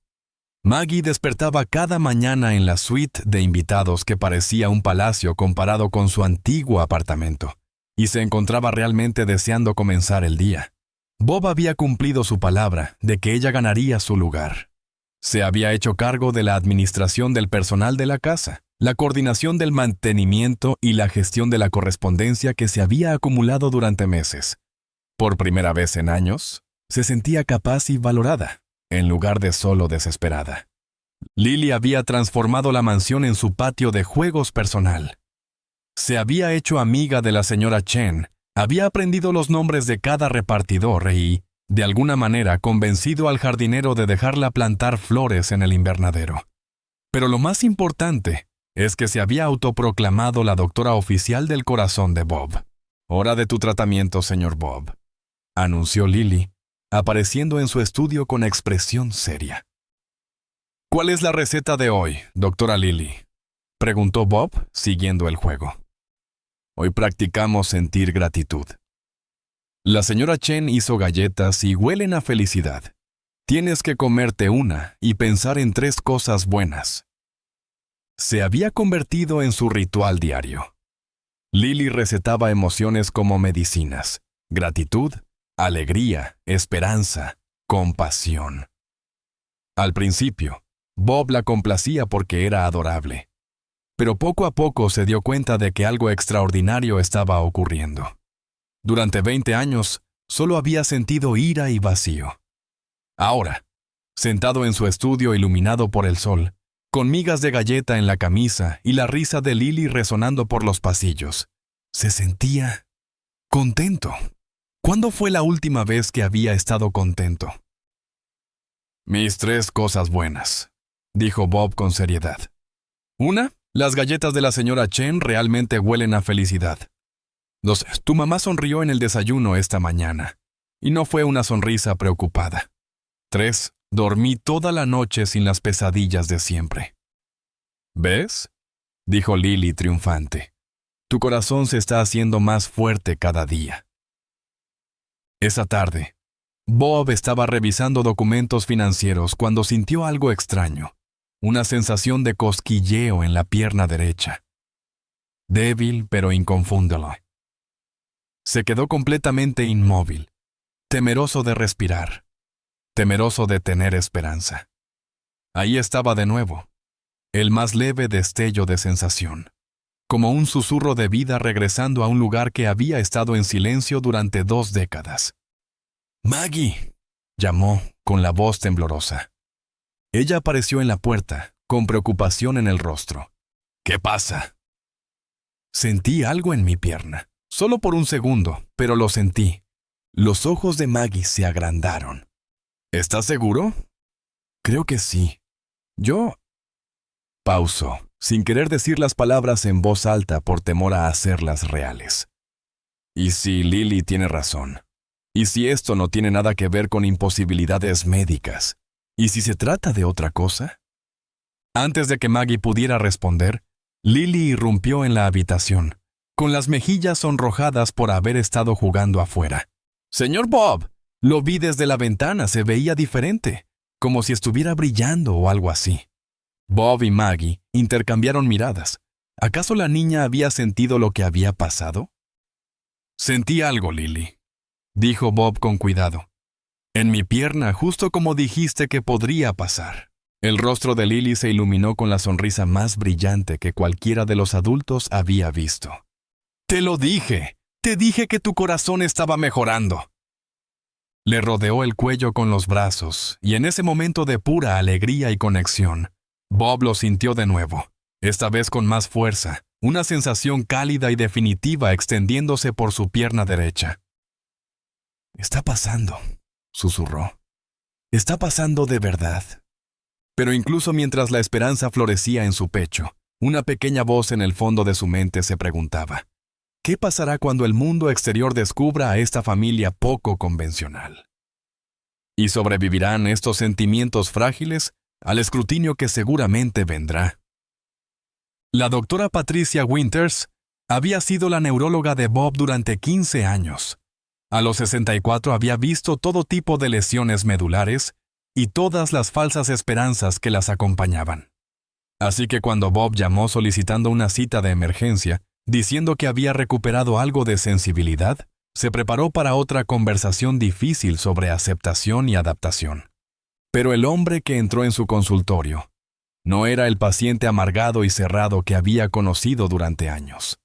Maggie despertaba cada mañana en la suite de invitados que parecía un palacio comparado con su antiguo apartamento, y se encontraba realmente deseando comenzar el día. Bob había cumplido su palabra de que ella ganaría su lugar. Se había hecho cargo de la administración del personal de la casa, la coordinación del mantenimiento y la gestión de la correspondencia que se había acumulado durante meses. Por primera vez en años, se sentía capaz y valorada, en lugar de solo desesperada. Lily había transformado la mansión en su patio de juegos personal. Se había hecho amiga de la señora Chen, había aprendido los nombres de cada repartidor y, de alguna manera, convencido al jardinero de dejarla plantar flores en el invernadero. Pero lo más importante es que se había autoproclamado la doctora oficial del corazón de Bob. «Hora de tu tratamiento, señor Bob», anunció Lily, apareciendo en su estudio con expresión seria. «¿Cuál es la receta de hoy, doctora Lily?», preguntó Bob, siguiendo el juego. «Hoy practicamos sentir gratitud». La señora Chen hizo galletas y huelen a felicidad. Tienes que comerte una y pensar en 3 cosas buenas. se había convertido en su ritual diario. Lily recetaba emociones como medicinas: gratitud, alegría, esperanza, compasión. Al principio, Bob la complacía porque era adorable, pero poco a poco se dio cuenta de que algo extraordinario estaba ocurriendo. Durante 20 años, solo había sentido ira y vacío. Ahora, sentado en su estudio iluminado por el sol, con migas de galleta en la camisa y la risa de Lily resonando por los pasillos, se sentía contento. ¿Cuándo fue la última vez que había estado contento? Mis 3 cosas buenas, dijo Bob con seriedad. 1, las galletas de la señora Chen realmente huelen a felicidad. 2, tu mamá sonrió en el desayuno esta mañana, y no fue una sonrisa preocupada. 3, dormí toda la noche sin las pesadillas de siempre. ¿Ves?, dijo Lily triunfante. Tu corazón se está haciendo más fuerte cada día. Esa tarde, Bob estaba revisando documentos financieros cuando sintió algo extraño, una sensación de cosquilleo en la pierna derecha. Débil pero inconfundible. Se quedó completamente inmóvil, temeroso de respirar, temeroso de tener esperanza. Ahí estaba de nuevo, el más leve destello de sensación, como un susurro de vida regresando a un lugar que había estado en silencio durante 2 décadas. «Maggie», llamó con la voz temblorosa. Ella apareció en la puerta, con preocupación en el rostro. «¿Qué pasa?» Sentí algo en mi pierna, solo por un segundo, pero lo sentí. Los ojos de Maggie se agrandaron. «¿Estás seguro?» «Creo que sí. Yo...» Pausó, sin querer decir las palabras en voz alta por temor a hacerlas reales. ¿Y si Lily tiene razón? ¿Y si esto no tiene nada que ver con imposibilidades médicas? ¿Y si se trata de otra cosa? Antes de que Maggie pudiera responder, Lily irrumpió en la habitación, con las mejillas sonrojadas por haber estado jugando afuera. «Señor Bob, lo vi desde la ventana, se veía diferente, como si estuviera brillando o algo así». Bob y Maggie intercambiaron miradas. ¿Acaso la niña había sentido lo que había pasado? «Sentí algo, Lily», dijo Bob con cuidado. «En mi pierna, justo como dijiste que podría pasar». El rostro de Lily se iluminó con la sonrisa más brillante que cualquiera de los adultos había visto. «Te lo dije. Te dije que tu corazón estaba mejorando». Le rodeó el cuello con los brazos, y en ese momento de pura alegría y conexión, Bob lo sintió de nuevo, esta vez con más fuerza, una sensación cálida y definitiva extendiéndose por su pierna derecha. «Está pasando», susurró. «Está pasando de verdad». Pero incluso mientras la esperanza florecía en su pecho, una pequeña voz en el fondo de su mente se preguntaba: ¿qué pasará cuando el mundo exterior descubra a esta familia poco convencional? ¿Y sobrevivirán estos sentimientos frágiles al escrutinio que seguramente vendrá? La doctora Patricia Winters había sido la neuróloga de Bob durante 15 años. A los 64 había visto todo tipo de lesiones medulares y todas las falsas esperanzas que las acompañaban. Así que cuando Bob llamó solicitando una cita de emergencia, diciendo que había recuperado algo de sensibilidad, se preparó para otra conversación difícil sobre aceptación y adaptación. Pero el hombre que entró en su consultorio no era el paciente amargado y cerrado que había conocido durante años.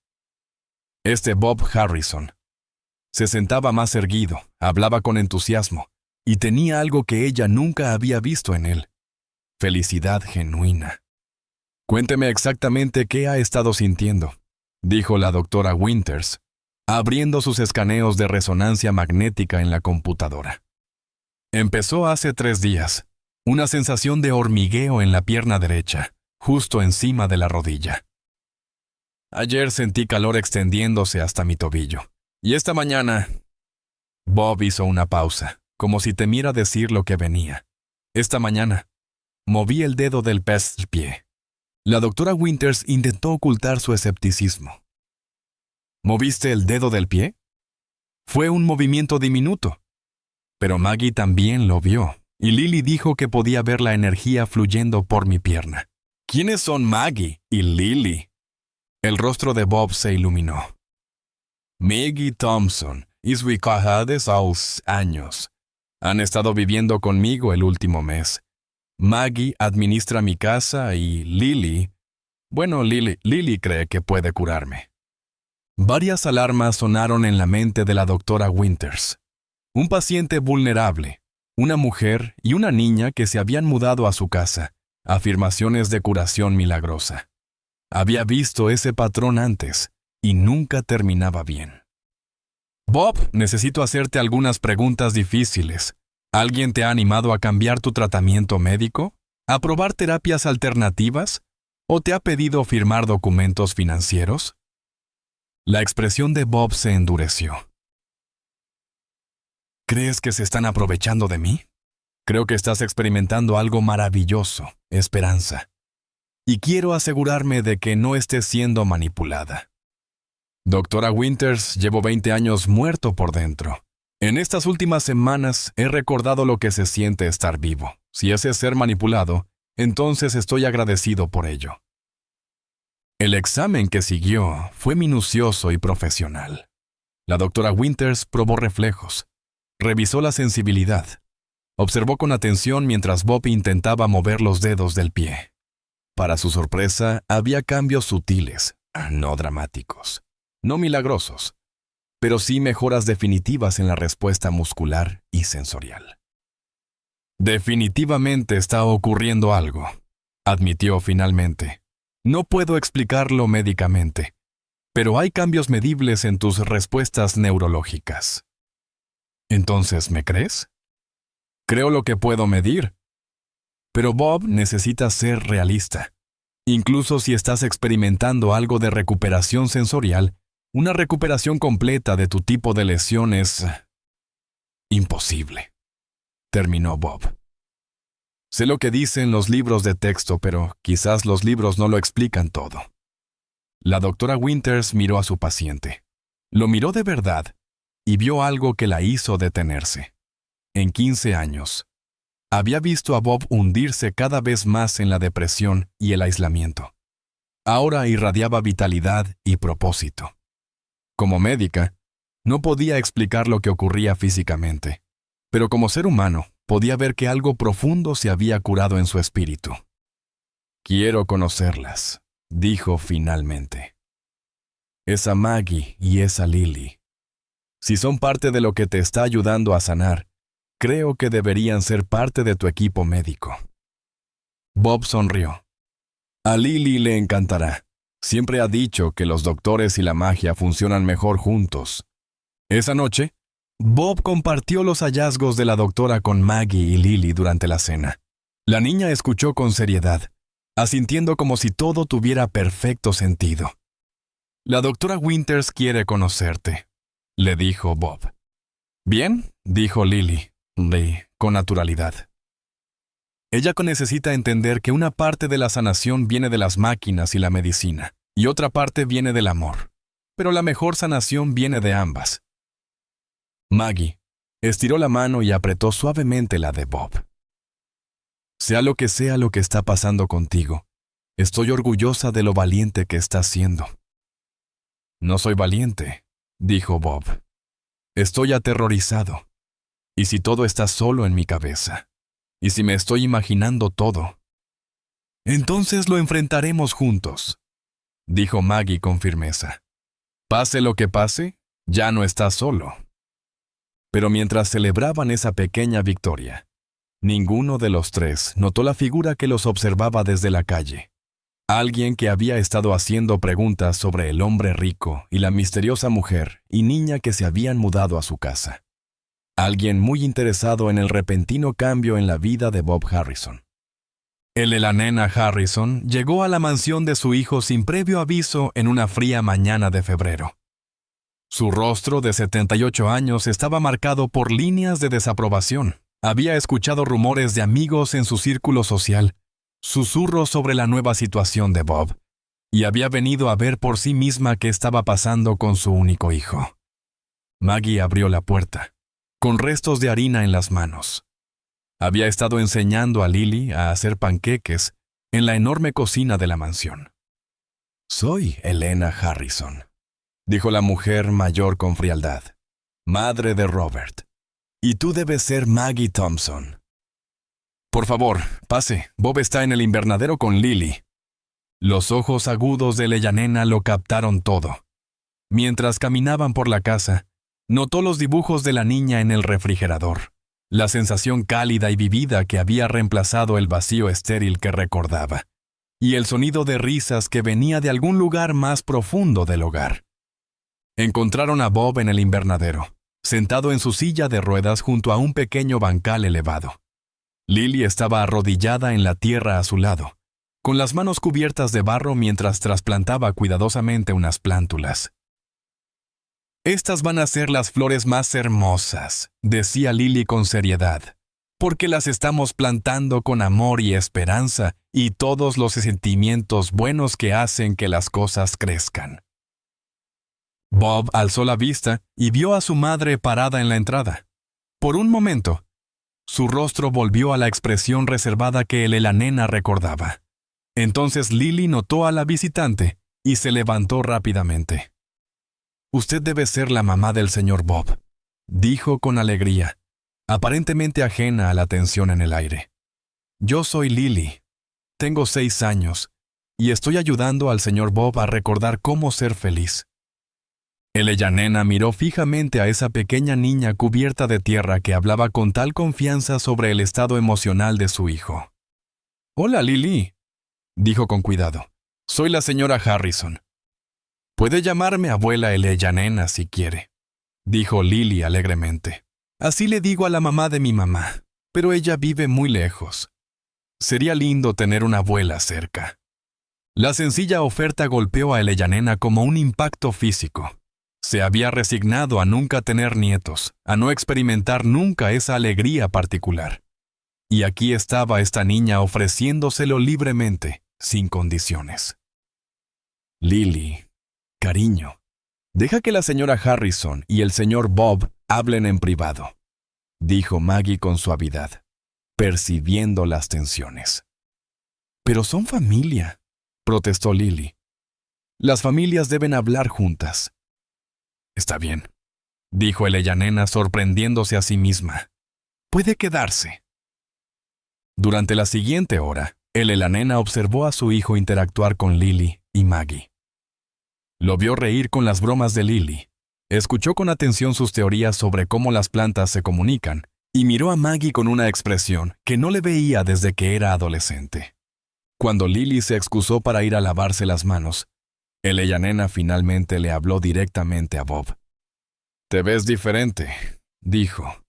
Este Bob Harrison se sentaba más erguido, hablaba con entusiasmo, y tenía algo que ella nunca había visto en él: felicidad genuina. «Cuénteme exactamente qué ha estado sintiendo», dijo la doctora Winters, abriendo sus escaneos de resonancia magnética en la computadora. Empezó hace 3 días, una sensación de hormigueo en la pierna derecha, justo encima de la rodilla. Ayer sentí calor extendiéndose hasta mi tobillo, y esta mañana... Bob hizo una pausa, como si temiera decir lo que venía. Esta mañana, moví el dedo del pie. La doctora Winters intentó ocultar su escepticismo. ¿Moviste el dedo del pie? Fue un movimiento diminuto. Pero Maggie también lo vio, y Lily dijo que podía ver la energía fluyendo por mi pierna. ¿Quiénes son Maggie y Lily? El rostro de Bob se iluminó. Maggie Thompson y su hija de 6 años han estado viviendo conmigo el último mes. Maggie administra mi casa y Lily cree que puede curarme. Varias alarmas sonaron en la mente de la doctora Winters. Un paciente vulnerable, una mujer y una niña que se habían mudado a su casa. Afirmaciones de curación milagrosa. Había visto ese patrón antes y nunca terminaba bien. Bob, necesito hacerte algunas preguntas difíciles. ¿Alguien te ha animado a cambiar tu tratamiento médico? ¿A probar terapias alternativas? ¿O te ha pedido firmar documentos financieros? La expresión de Bob se endureció. ¿Crees que se están aprovechando de mí? Creo que estás experimentando algo maravilloso, Esperanza. Y quiero asegurarme de que no estés siendo manipulada. Doctora Winters, llevo 20 años muerto por dentro. En estas últimas semanas he recordado lo que se siente estar vivo. Si ese es ser manipulado, entonces estoy agradecido por ello. El examen que siguió fue minucioso y profesional. La doctora Winters probó reflejos, revisó la sensibilidad, observó con atención mientras Bob intentaba mover los dedos del pie. Para su sorpresa, había cambios sutiles, no dramáticos, no milagrosos, pero sí mejoras definitivas en la respuesta muscular y sensorial. Definitivamente está ocurriendo algo, admitió finalmente. No puedo explicarlo médicamente, pero hay cambios medibles en tus respuestas neurológicas. ¿Entonces me crees? Creo lo que puedo medir. Pero Bob necesita ser realista. Incluso si estás experimentando algo de recuperación sensorial, una recuperación completa de tu tipo de lesión es imposible, terminó Bob. Sé lo que dicen los libros de texto, pero quizás los libros no lo explican todo. La doctora Winters miró a su paciente. Lo miró de verdad y vio algo que la hizo detenerse. En 15 años, había visto a Bob hundirse cada vez más en la depresión y el aislamiento. Ahora irradiaba vitalidad y propósito. Como médica, no podía explicar lo que ocurría físicamente, pero como ser humano, podía ver que algo profundo se había curado en su espíritu. Quiero conocerlas, dijo finalmente. Esa Maggie y esa Lily. Si son parte de lo que te está ayudando a sanar, creo que deberían ser parte de tu equipo médico. Bob sonrió. A Lily le encantará. Siempre ha dicho que los doctores y la magia funcionan mejor juntos. Esa noche, Bob compartió los hallazgos de la doctora con Maggie y Lily durante la cena. La niña escuchó con seriedad, asintiendo como si todo tuviera perfecto sentido. La doctora Winters quiere conocerte, le dijo Bob. Bien, dijo Lily, con naturalidad. Ella necesita entender que una parte de la sanación viene de las máquinas y la medicina, y otra parte viene del amor. Pero la mejor sanación viene de ambas. Maggie estiró la mano y apretó suavemente la de Bob. Sea lo que está pasando contigo, estoy orgullosa de lo valiente que estás siendo. No soy valiente, dijo Bob. Estoy aterrorizado. ¿Y si todo está solo en mi cabeza? ¿Y si me estoy imaginando todo? Entonces lo enfrentaremos juntos, dijo Maggie con firmeza. Pase lo que pase, ya no estás solo. Pero mientras celebraban esa pequeña victoria, ninguno de los tres notó la figura que los observaba desde la calle. Alguien que había estado haciendo preguntas sobre el hombre rico y la misteriosa mujer y niña que se habían mudado a su casa. Alguien muy interesado en el repentino cambio en la vida de Bob Harrison. El de la nena Harrison llegó a la mansión de su hijo sin previo aviso en una fría mañana de febrero. Su rostro de 78 años estaba marcado por líneas de desaprobación. Había escuchado rumores de amigos en su círculo social, susurros sobre la nueva situación de Bob, y había venido a ver por sí misma qué estaba pasando con su único hijo. Maggie abrió la puerta, con restos de harina en las manos. Había estado enseñando a Lily a hacer panqueques en la enorme cocina de la mansión. «Soy Elena Harrison», dijo la mujer mayor con frialdad, madre de Robert. «Y tú debes ser Maggie Thompson». «Por favor, pase. Bob está en el invernadero con Lily». Los ojos agudos de Leyanena lo captaron todo. Mientras caminaban por la casa, notó los dibujos de la niña en el refrigerador, la sensación cálida y vivida que había reemplazado el vacío estéril que recordaba, y el sonido de risas que venía de algún lugar más profundo del hogar. Encontraron a Bob en el invernadero, sentado en su silla de ruedas junto a un pequeño bancal elevado. Lily estaba arrodillada en la tierra a su lado, con las manos cubiertas de barro mientras trasplantaba cuidadosamente unas plántulas. «Estas van a ser las flores más hermosas», decía Lily con seriedad, «porque las estamos plantando con amor y esperanza y todos los sentimientos buenos que hacen que las cosas crezcan». Bob alzó la vista y vio a su madre parada en la entrada. Por un momento, su rostro volvió a la expresión reservada que la nena recordaba. Entonces Lily notó a la visitante y se levantó rápidamente. «Usted debe ser la mamá del señor Bob», dijo con alegría, aparentemente ajena a la tensión en el aire. «Yo soy Lily. Tengo 6 años y estoy ayudando al señor Bob a recordar cómo ser feliz». Nena miró fijamente a esa pequeña niña cubierta de tierra que hablaba con tal confianza sobre el estado emocional de su hijo. «Hola, Lily», dijo con cuidado. «Soy la señora Harrison». «Puede llamarme abuela Nena si quiere», dijo Lily alegremente. «Así le digo a la mamá de mi mamá, pero ella vive muy lejos. Sería lindo tener una abuela cerca». La sencilla oferta golpeó a Nena como un impacto físico. Se había resignado a nunca tener nietos, a no experimentar nunca esa alegría particular. Y aquí estaba esta niña ofreciéndoselo libremente, sin condiciones. «Lily, cariño, deja que la señora Harrison y el señor Bob hablen en privado», dijo Maggie con suavidad, percibiendo las tensiones. «Pero son familia», protestó Lily. «Las familias deben hablar juntas». «Está bien», dijo Nena sorprendiéndose a sí misma. «Puede quedarse». Durante la siguiente hora, Nena observó a su hijo interactuar con Lily y Maggie. Lo vio reír con las bromas de Lily, escuchó con atención sus teorías sobre cómo las plantas se comunican y miró a Maggie con una expresión que no le veía desde que era adolescente. Cuando Lily se excusó para ir a lavarse las manos, Nena finalmente le habló directamente a Bob. «Te ves diferente», dijo.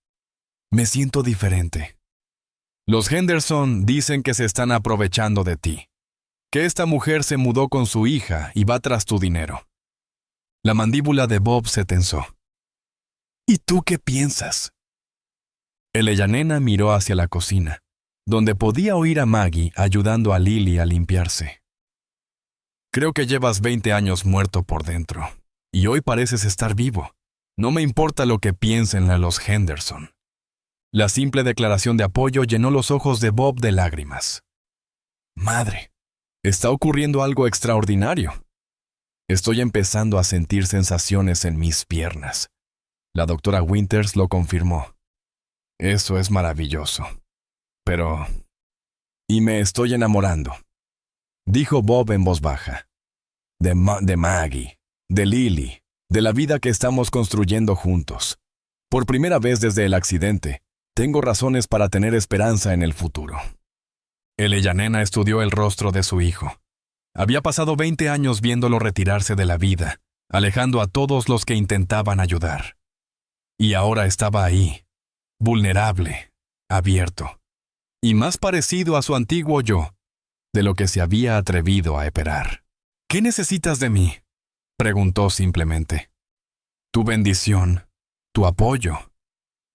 «Me siento diferente. Los Henderson dicen que se están aprovechando de ti, que esta mujer se mudó con su hija y va tras tu dinero». La mandíbula de Bob se tensó. «¿Y tú qué piensas?». Nena miró hacia la cocina, donde podía oír a Maggie ayudando a Lily a limpiarse. «Creo que llevas 20 años muerto por dentro, y hoy pareces estar vivo. No me importa lo que piensen los Henderson». La simple declaración de apoyo llenó los ojos de Bob de lágrimas. «Madre, está ocurriendo algo extraordinario. Estoy empezando a sentir sensaciones en mis piernas». La doctora Winters lo confirmó. «Eso es maravilloso. Pero... y me estoy enamorando», dijo Bob en voz baja. De Maggie, de Lily, de la vida que estamos construyendo juntos. Por primera vez desde el accidente, tengo razones para tener esperanza en el futuro». Nena estudió el rostro de su hijo. Había pasado 20 años viéndolo retirarse de la vida, alejando a todos los que intentaban ayudar. Y ahora estaba ahí, vulnerable, abierto, y más parecido a su antiguo yo, de lo que se había atrevido a esperar. «¿Qué necesitas de mí?», preguntó simplemente. «Tu bendición, tu apoyo,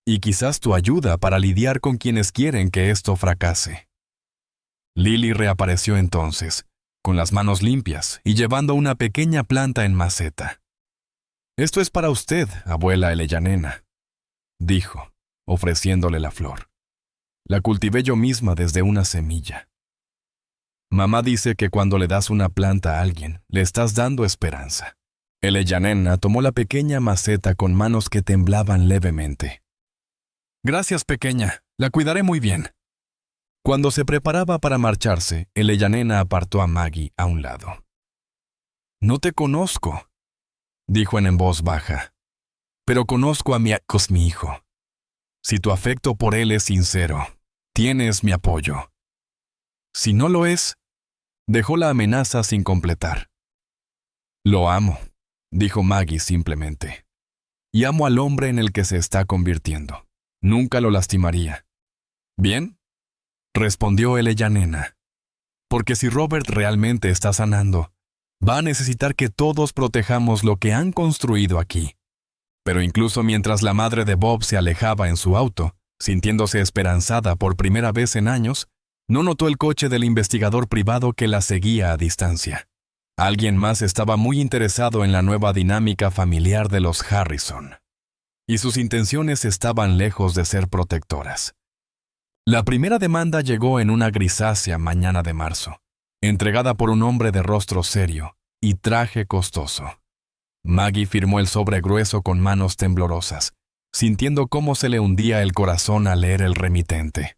y quizás tu ayuda para lidiar con quienes quieren que esto fracase». Lily reapareció entonces, con las manos limpias y llevando una pequeña planta en maceta. «Esto es para usted, abuela Nena», dijo, ofreciéndole la flor. «La cultivé yo misma desde una semilla». Mamá dice que cuando le das una planta a alguien, le estás dando esperanza. Eleyanena tomó la pequeña maceta con manos que temblaban levemente. Gracias, pequeña. La cuidaré muy bien. Cuando se preparaba para marcharse, Eleyanena apartó a Maggie a un lado. No te conozco, dijo en voz baja, pero conozco a mi hijo. Si tu afecto por él es sincero, tienes mi apoyo. Si no lo es, dejó la amenaza sin completar. Lo amo, dijo Maggie simplemente, y amo al hombre en el que se está convirtiendo. Nunca lo lastimaría. ¿Bien?, respondió Eleyanena, porque si Robert realmente está sanando, va a necesitar que todos protejamos lo que han construido aquí. Pero incluso mientras la madre de Bob se alejaba en su auto, sintiéndose esperanzada por primera vez en años, no notó el coche del investigador privado que la seguía a distancia. Alguien más estaba muy interesado en la nueva dinámica familiar de los Harrison, y sus intenciones estaban lejos de ser protectoras. La primera demanda llegó en una grisácea mañana de marzo, entregada por un hombre de rostro serio y traje costoso. Maggie firmó el sobre grueso con manos temblorosas, sintiendo cómo se le hundía el corazón al leer el remitente.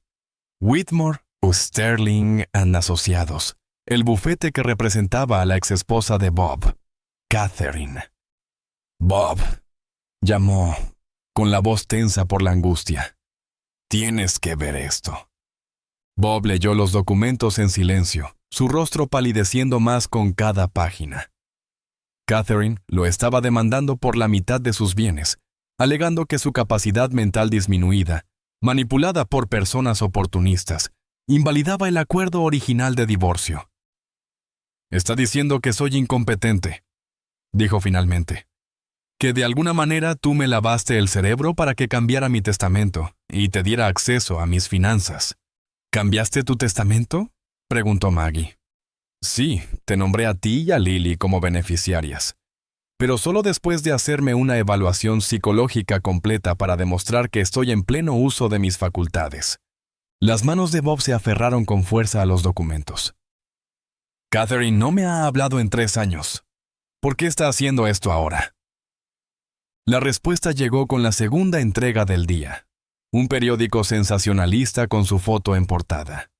Whitmore, Sterling and Asociados, el bufete que representaba a la exesposa de Bob, Catherine. Bob, llamó, con la voz tensa por la angustia. Tienes que ver esto. Bob leyó los documentos en silencio, su rostro palideciendo más con cada página. Catherine lo estaba demandando por la mitad de sus bienes, alegando que su capacidad mental disminuida, manipulada por personas oportunistas, invalidaba el acuerdo original de divorcio. Está diciendo que soy incompetente, dijo finalmente. Que de alguna manera tú me lavaste el cerebro para que cambiara mi testamento y te diera acceso a mis finanzas. ¿Cambiaste tu testamento?, preguntó Maggie. Sí, te nombré a ti y a Lily como beneficiarias, pero solo después de hacerme una evaluación psicológica completa para demostrar que estoy en pleno uso de mis facultades. Las manos de Bob se aferraron con fuerza a los documentos. Catherine no me ha hablado en 3 años. ¿Por qué está haciendo esto ahora? La respuesta llegó con la segunda entrega del día, un periódico sensacionalista con su foto en portada.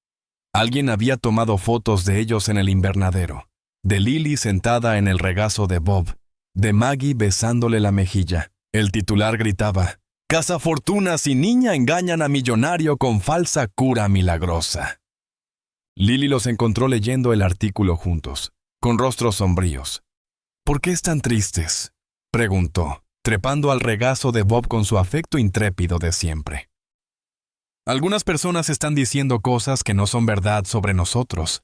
Alguien había tomado fotos de ellos en el invernadero, de Lily sentada en el regazo de Bob, de Maggie besándole la mejilla. El titular gritaba, «Cazafortunas y niña engañan a millonario con falsa cura milagrosa». Lily los encontró leyendo el artículo juntos, con rostros sombríos. «¿Por qué están tristes?», preguntó, trepando al regazo de Bob con su afecto intrépido de siempre. «Algunas personas están diciendo cosas que no son verdad sobre nosotros»,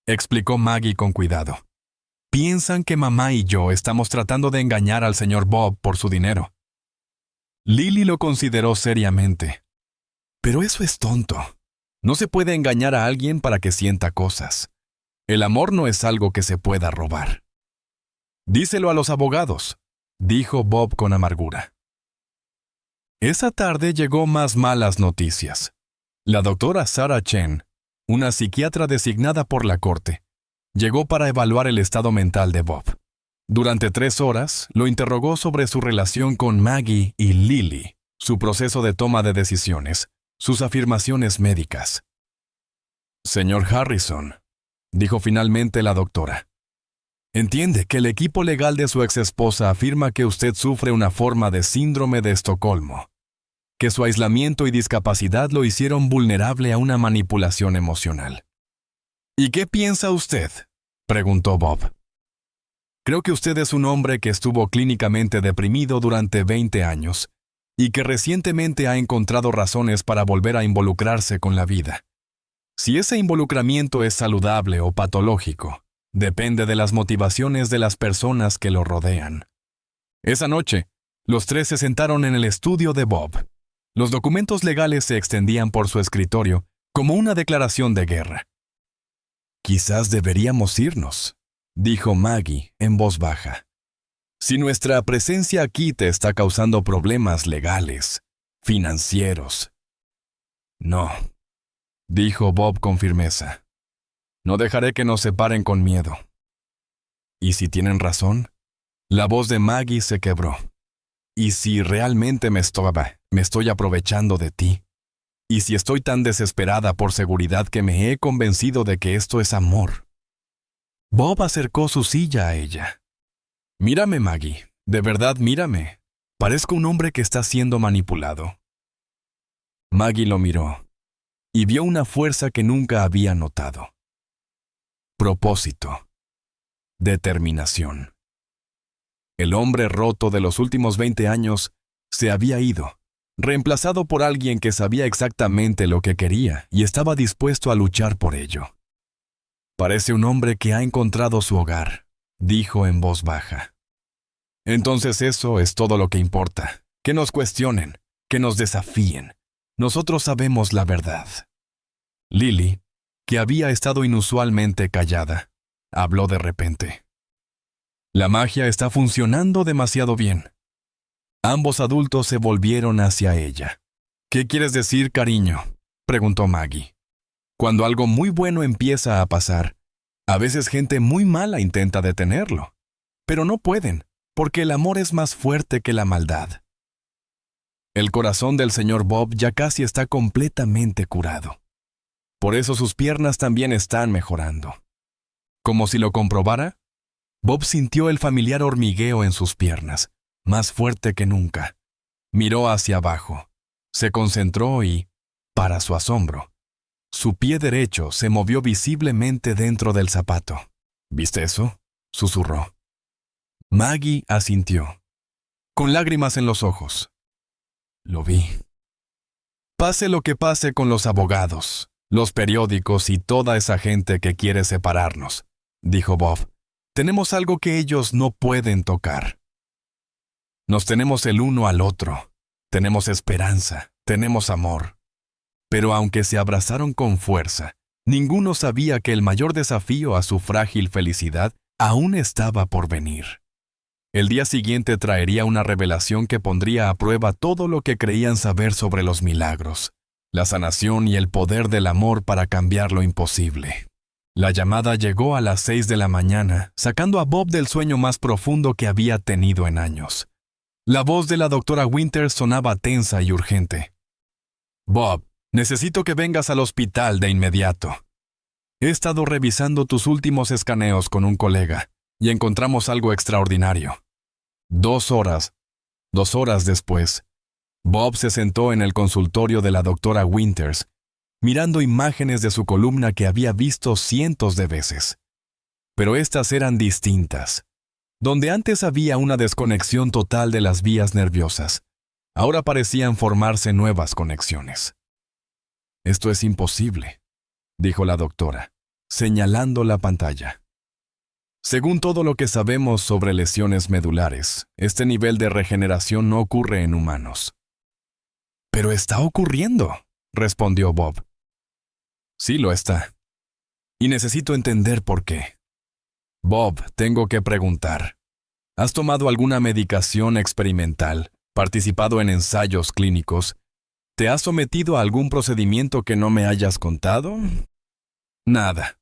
explicó Maggie con cuidado. «Piensan que mamá y yo estamos tratando de engañar al señor Bob por su dinero». Lily lo consideró seriamente. «Pero eso es tonto. No se puede engañar a alguien para que sienta cosas. El amor no es algo que se pueda robar». «Díselo a los abogados», dijo Bob con amargura. Esa tarde llegó más malas noticias. La doctora Sarah Chen, una psiquiatra designada por la corte, llegó para evaluar el estado mental de Bob. Durante 3 horas, lo interrogó sobre su relación con Maggie y Lily, su proceso de toma de decisiones, sus afirmaciones médicas. «Señor Harrison», dijo finalmente la doctora, «entiende que el equipo legal de su exesposa afirma que usted sufre una forma de síndrome de Estocolmo, que su aislamiento y discapacidad lo hicieron vulnerable a una manipulación emocional». «¿Y qué piensa usted?», preguntó Bob. «Creo que usted es un hombre que estuvo clínicamente deprimido durante 20 años y que recientemente ha encontrado razones para volver a involucrarse con la vida. Si ese involucramiento es saludable o patológico, depende de las motivaciones de las personas que lo rodean». Esa noche, los 3 se sentaron en el estudio de Bob. Los documentos legales se extendían por su escritorio como una declaración de guerra. «Quizás deberíamos irnos», dijo Maggie en voz baja. «Si nuestra presencia aquí te está causando problemas legales, financieros». «No», dijo Bob con firmeza. No dejaré que nos separen con miedo. ¿Y si tienen razón? La voz de Maggie se quebró. ¿Y si realmente me estoy aprovechando de ti? ¿Y si estoy tan desesperada por seguridad que me he convencido de que esto es amor? Bob acercó su silla a ella. Mírame, Maggie. De verdad, mírame. Parezco un hombre que está siendo manipulado. Maggie lo miró y vio una fuerza que nunca había notado. Propósito. Determinación. El hombre roto de los últimos 20 años se había ido, reemplazado por alguien que sabía exactamente lo que quería y estaba dispuesto a luchar por ello. Parece un hombre que ha encontrado su hogar, dijo en voz baja. Entonces eso es todo lo que importa, que nos cuestionen, que nos desafíen. Nosotros sabemos la verdad. Lily, que había estado inusualmente callada, habló de repente. La magia está funcionando demasiado bien. Ambos adultos se volvieron hacia ella. ¿Qué quieres decir, cariño?, preguntó Maggie. Cuando algo muy bueno empieza a pasar, a veces gente muy mala intenta detenerlo. Pero no pueden, porque el amor es más fuerte que la maldad. El corazón del señor Bob ya casi está completamente curado. Por eso sus piernas también están mejorando. Como si lo comprobara, Bob sintió el familiar hormigueo en sus piernas, más fuerte que nunca. Miró hacia abajo, se concentró y, para su asombro, su pie derecho se movió visiblemente dentro del zapato. ¿Viste eso?, susurró. Maggie asintió, con lágrimas en los ojos. Lo vi. Pase lo que pase con los abogados, los periódicos y toda esa gente que quiere separarnos, dijo Bob. Tenemos algo que ellos no pueden tocar. Nos tenemos el uno al otro. Tenemos esperanza, tenemos amor. Pero aunque se abrazaron con fuerza, ninguno sabía que el mayor desafío a su frágil felicidad aún estaba por venir. El día siguiente traería una revelación que pondría a prueba todo lo que creían saber sobre los milagros, la sanación y el poder del amor para cambiar lo imposible. La llamada llegó a las 6 de la mañana, sacando a Bob del sueño más profundo que había tenido en años. La voz de la doctora Winters sonaba tensa y urgente. Bob, necesito que vengas al hospital de inmediato. He estado revisando tus últimos escaneos con un colega y encontramos algo extraordinario. 2 horas después, Bob se sentó en el consultorio de la doctora Winters, mirando imágenes de su columna que había visto cientos de veces. Pero estas eran distintas. Donde antes había una desconexión total de las vías nerviosas, ahora parecían formarse nuevas conexiones. Esto es imposible, dijo la doctora, señalando la pantalla. Según todo lo que sabemos sobre lesiones medulares, este nivel de regeneración no ocurre en humanos. Pero está ocurriendo, respondió Bob. Sí lo está. Y necesito entender por qué. Bob, tengo que preguntar. ¿Has tomado alguna medicación experimental, participado en ensayos clínicos? ¿Te has sometido a algún procedimiento que no me hayas contado? Nada.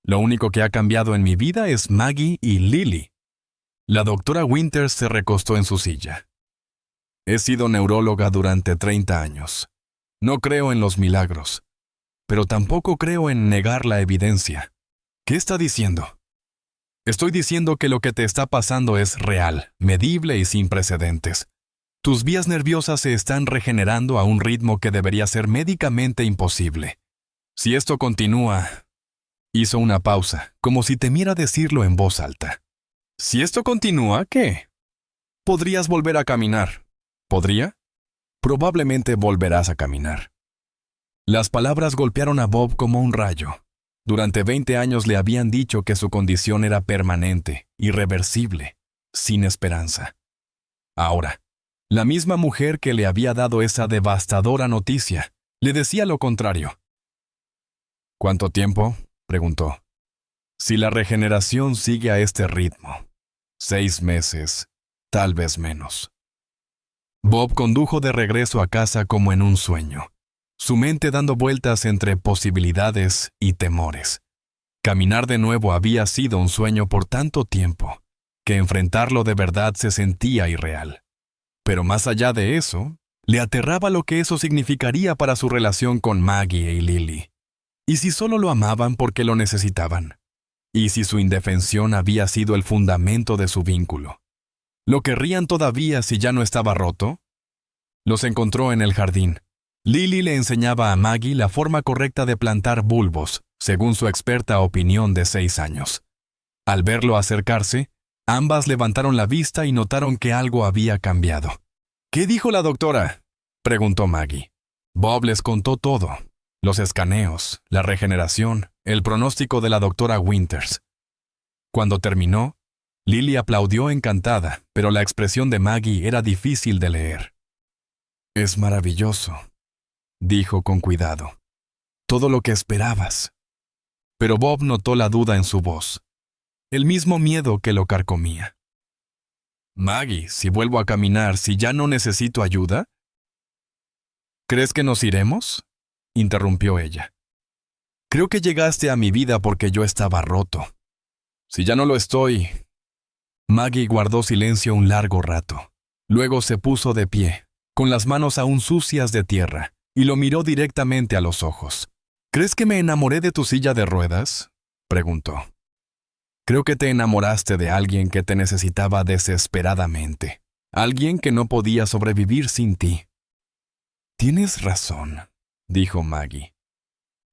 Lo único que ha cambiado en mi vida es Maggie y Lily. La doctora Winters se recostó en su silla. He sido neuróloga durante 30 años. No creo en los milagros, pero tampoco creo en negar la evidencia. ¿Qué está diciendo? Estoy diciendo que lo que te está pasando es real, medible y sin precedentes. Tus vías nerviosas se están regenerando a un ritmo que debería ser médicamente imposible. Si esto continúa... Hizo una pausa, como si temiera decirlo en voz alta. Si esto continúa, ¿qué? Podrías volver a caminar. ¿Podría? Probablemente volverás a caminar. Las palabras golpearon a Bob como un rayo. Durante 20 años le habían dicho que su condición era permanente, irreversible, sin esperanza. Ahora, la misma mujer que le había dado esa devastadora noticia, le decía lo contrario. ¿Cuánto tiempo?, preguntó. Si la regeneración sigue a este ritmo, 6 meses, tal vez menos. Bob condujo de regreso a casa como en un sueño, su mente dando vueltas entre posibilidades y temores. Caminar de nuevo había sido un sueño por tanto tiempo, que enfrentarlo de verdad se sentía irreal. Pero más allá de eso, le aterraba lo que eso significaría para su relación con Maggie y Lily. ¿Y si solo lo amaban porque lo necesitaban? ¿Y si su indefensión había sido el fundamento de su vínculo? ¿Lo querrían todavía si ya no estaba roto? Los encontró en el jardín. Lily le enseñaba a Maggie la forma correcta de plantar bulbos, según su experta opinión de 6 años. Al verlo acercarse, ambas levantaron la vista y notaron que algo había cambiado. ¿Qué dijo la doctora?, preguntó Maggie. Bob les contó todo: los escaneos, la regeneración, el pronóstico de la doctora Winters. Cuando terminó, Lily aplaudió encantada, pero la expresión de Maggie era difícil de leer. «Es maravilloso», dijo con cuidado. «Todo lo que esperabas». Pero Bob notó la duda en su voz, el mismo miedo que lo carcomía. «Maggie, si vuelvo a caminar, si ya no necesito ayuda». «¿Crees que nos iremos?», interrumpió ella. «Creo que llegaste a mi vida porque yo estaba roto. Si ya no lo estoy...» Maggie guardó silencio un largo rato. Luego se puso de pie, con las manos aún sucias de tierra, y lo miró directamente a los ojos. «¿Crees que me enamoré de tu silla de ruedas?», preguntó. «Creo que te enamoraste de alguien que te necesitaba desesperadamente, alguien que no podía sobrevivir sin ti». «Tienes razón», dijo Maggie.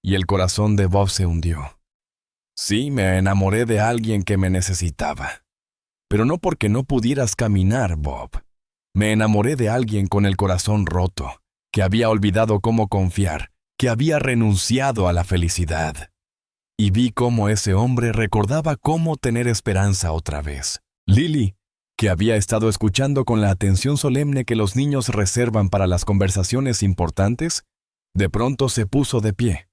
Y el corazón de Bob se hundió. «Sí, me enamoré de alguien que me necesitaba. Pero no porque no pudieras caminar, Bob. Me enamoré de alguien con el corazón roto, que había olvidado cómo confiar, que había renunciado a la felicidad. Y vi cómo ese hombre recordaba cómo tener esperanza otra vez. Lily, que había estado escuchando con la atención solemne que los niños reservan para las conversaciones importantes, de pronto se puso de pie.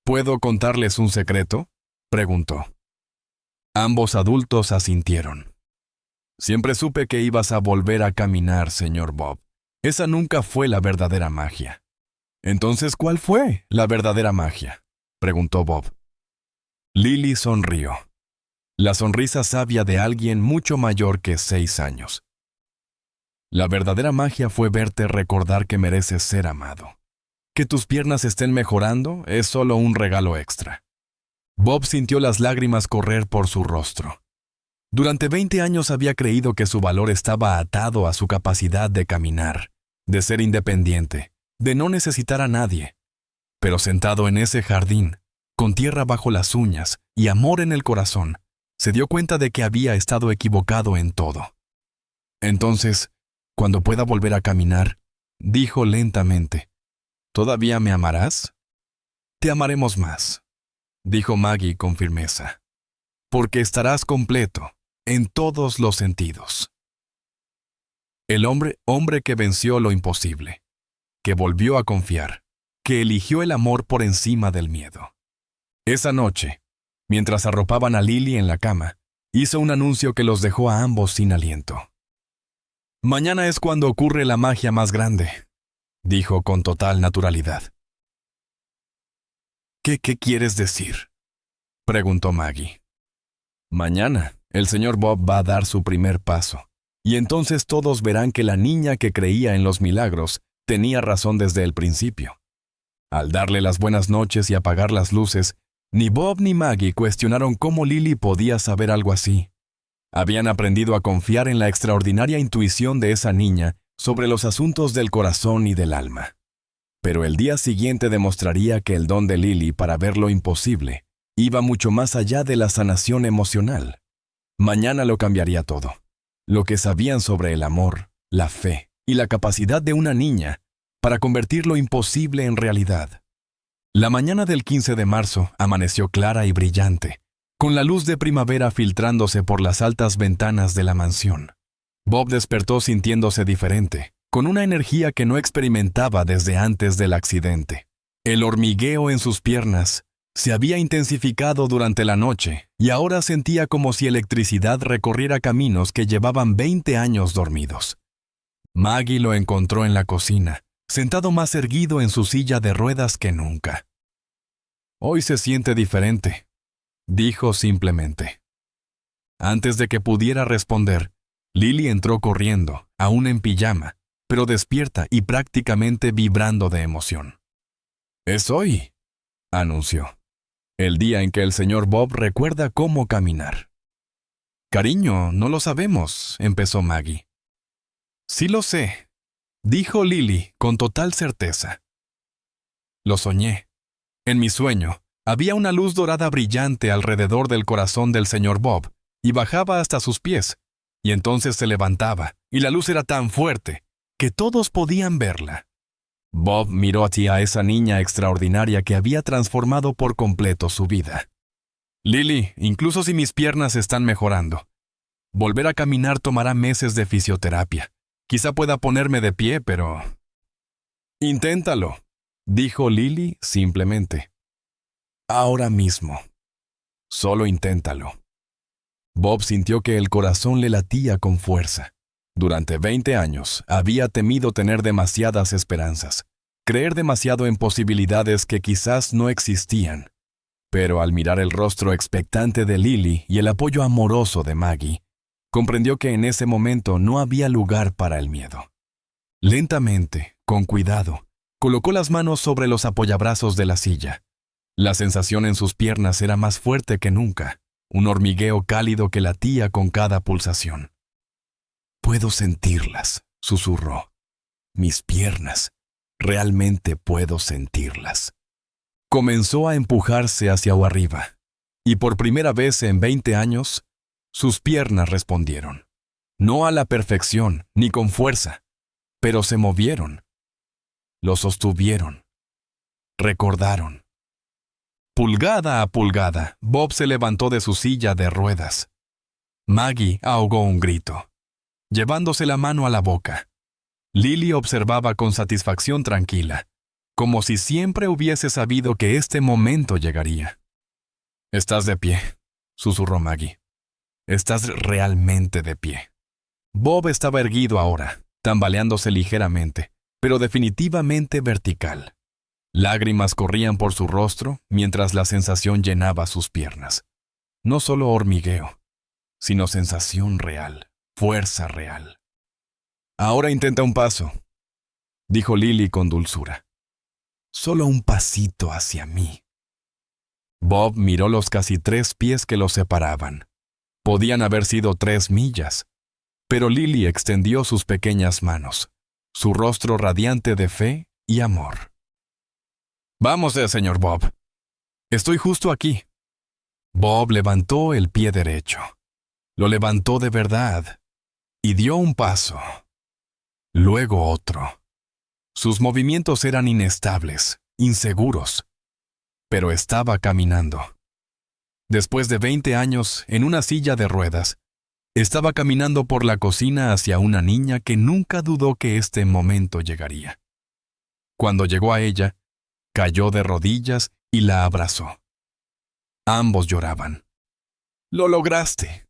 «¿Puedo contarles un secreto?», preguntó. Ambos adultos asintieron. «Siempre supe que ibas a volver a caminar, señor Bob. Esa nunca fue la verdadera magia». «Entonces, ¿cuál fue la verdadera magia?», preguntó Bob. Lily sonrió. La sonrisa sabia de alguien mucho mayor que 6 años. «La verdadera magia fue verte recordar que mereces ser amado. Que tus piernas estén mejorando es solo un regalo extra». Bob sintió las lágrimas correr por su rostro. Durante 20 años había creído que su valor estaba atado a su capacidad de caminar, de ser independiente, de no necesitar a nadie. Pero sentado en ese jardín, con tierra bajo las uñas y amor en el corazón, se dio cuenta de que había estado equivocado en todo. «Entonces, cuando pueda volver a caminar», dijo lentamente, «¿todavía me amarás?». «Te amaremos más», dijo Maggie con firmeza, «porque estarás completo en todos los sentidos». El hombre que venció lo imposible, que volvió a confiar, que eligió el amor por encima del miedo. Esa noche, mientras arropaban a Lily en la cama, hizo un anuncio que los dejó a ambos sin aliento. «Mañana es cuando ocurre la magia más grande», dijo con total naturalidad. ¿Qué quieres decir?», preguntó Maggie. «Mañana, el señor Bob va a dar su primer paso, y entonces todos verán que la niña que creía en los milagros tenía razón desde el principio». Al darle las buenas noches y apagar las luces, ni Bob ni Maggie cuestionaron cómo Lily podía saber algo así. Habían aprendido a confiar en la extraordinaria intuición de esa niña sobre los asuntos del corazón y del alma. Pero el día siguiente demostraría que el don de Lily para ver lo imposible iba mucho más allá de la sanación emocional. Mañana lo cambiaría todo. Lo que sabían sobre el amor, la fe y la capacidad de una niña para convertir lo imposible en realidad. La mañana del 15 de marzo amaneció clara y brillante, con la luz de primavera filtrándose por las altas ventanas de la mansión. Bob despertó sintiéndose diferente, con una energía que no experimentaba desde antes del accidente. El hormigueo en sus piernas se había intensificado durante la noche y ahora sentía como si electricidad recorriera caminos que llevaban 20 años dormidos. Maggie lo encontró en la cocina, sentado más erguido en su silla de ruedas que nunca. «Hoy se siente diferente», dijo simplemente. Antes de que pudiera responder, Lily entró corriendo, aún en pijama, pero despierta y prácticamente vibrando de emoción. «Es hoy», anunció, «el día en que el señor Bob recuerda cómo caminar». «Cariño, no lo sabemos», empezó Maggie. «Sí lo sé», dijo Lily con total certeza. «Lo soñé. En mi sueño, había una luz dorada brillante alrededor del corazón del señor Bob y bajaba hasta sus pies, y entonces se levantaba, y la luz era tan fuerte que todos podían verla». Bob miró hacia esa niña extraordinaria que había transformado por completo su vida. «Lily, incluso si mis piernas están mejorando, volver a caminar tomará meses de fisioterapia. Quizá pueda ponerme de pie, pero...» «Inténtalo», dijo Lily simplemente. «Ahora mismo. Solo inténtalo». Bob sintió que el corazón le latía con fuerza. Durante 20 años había temido tener demasiadas esperanzas, creer demasiado en posibilidades que quizás no existían. Pero al mirar el rostro expectante de Lily y el apoyo amoroso de Maggie, comprendió que en ese momento no había lugar para el miedo. Lentamente, con cuidado, colocó las manos sobre los apoyabrazos de la silla. La sensación en sus piernas era más fuerte que nunca, un hormigueo cálido que latía con cada pulsación. «Puedo sentirlas», susurró. «Mis piernas. Realmente puedo sentirlas». Comenzó a empujarse hacia arriba, y por primera vez en 20 años, sus piernas respondieron. No a la perfección, ni con fuerza, pero se movieron. Lo sostuvieron. Recordaron. Pulgada a pulgada, Bob se levantó de su silla de ruedas. Maggie ahogó un grito, llevándose la mano a la boca. Lily observaba con satisfacción tranquila, como si siempre hubiese sabido que este momento llegaría. «Estás de pie», susurró Maggie. «Estás realmente de pie». Bob estaba erguido ahora, tambaleándose ligeramente, pero definitivamente vertical. Lágrimas corrían por su rostro mientras la sensación llenaba sus piernas. No solo hormigueo, sino sensación real, fuerza real. «Ahora intenta un paso», dijo Lily con dulzura. «Solo un pasito hacia mí». Bob miró los casi 3 pies que los separaban. Podían haber sido 3 millas. Pero Lily extendió sus pequeñas manos, su rostro radiante de fe y amor. «Vamos, señor Bob. Estoy justo aquí». Bob levantó el pie derecho. Lo levantó de verdad y dio un paso. Luego otro. Sus movimientos eran inestables, inseguros, pero estaba caminando. Después de 20 años en una silla de ruedas, estaba caminando por la cocina hacia una niña que nunca dudó que este momento llegaría. Cuando llegó a ella, cayó de rodillas y la abrazó. Ambos lloraban. «Lo lograste»,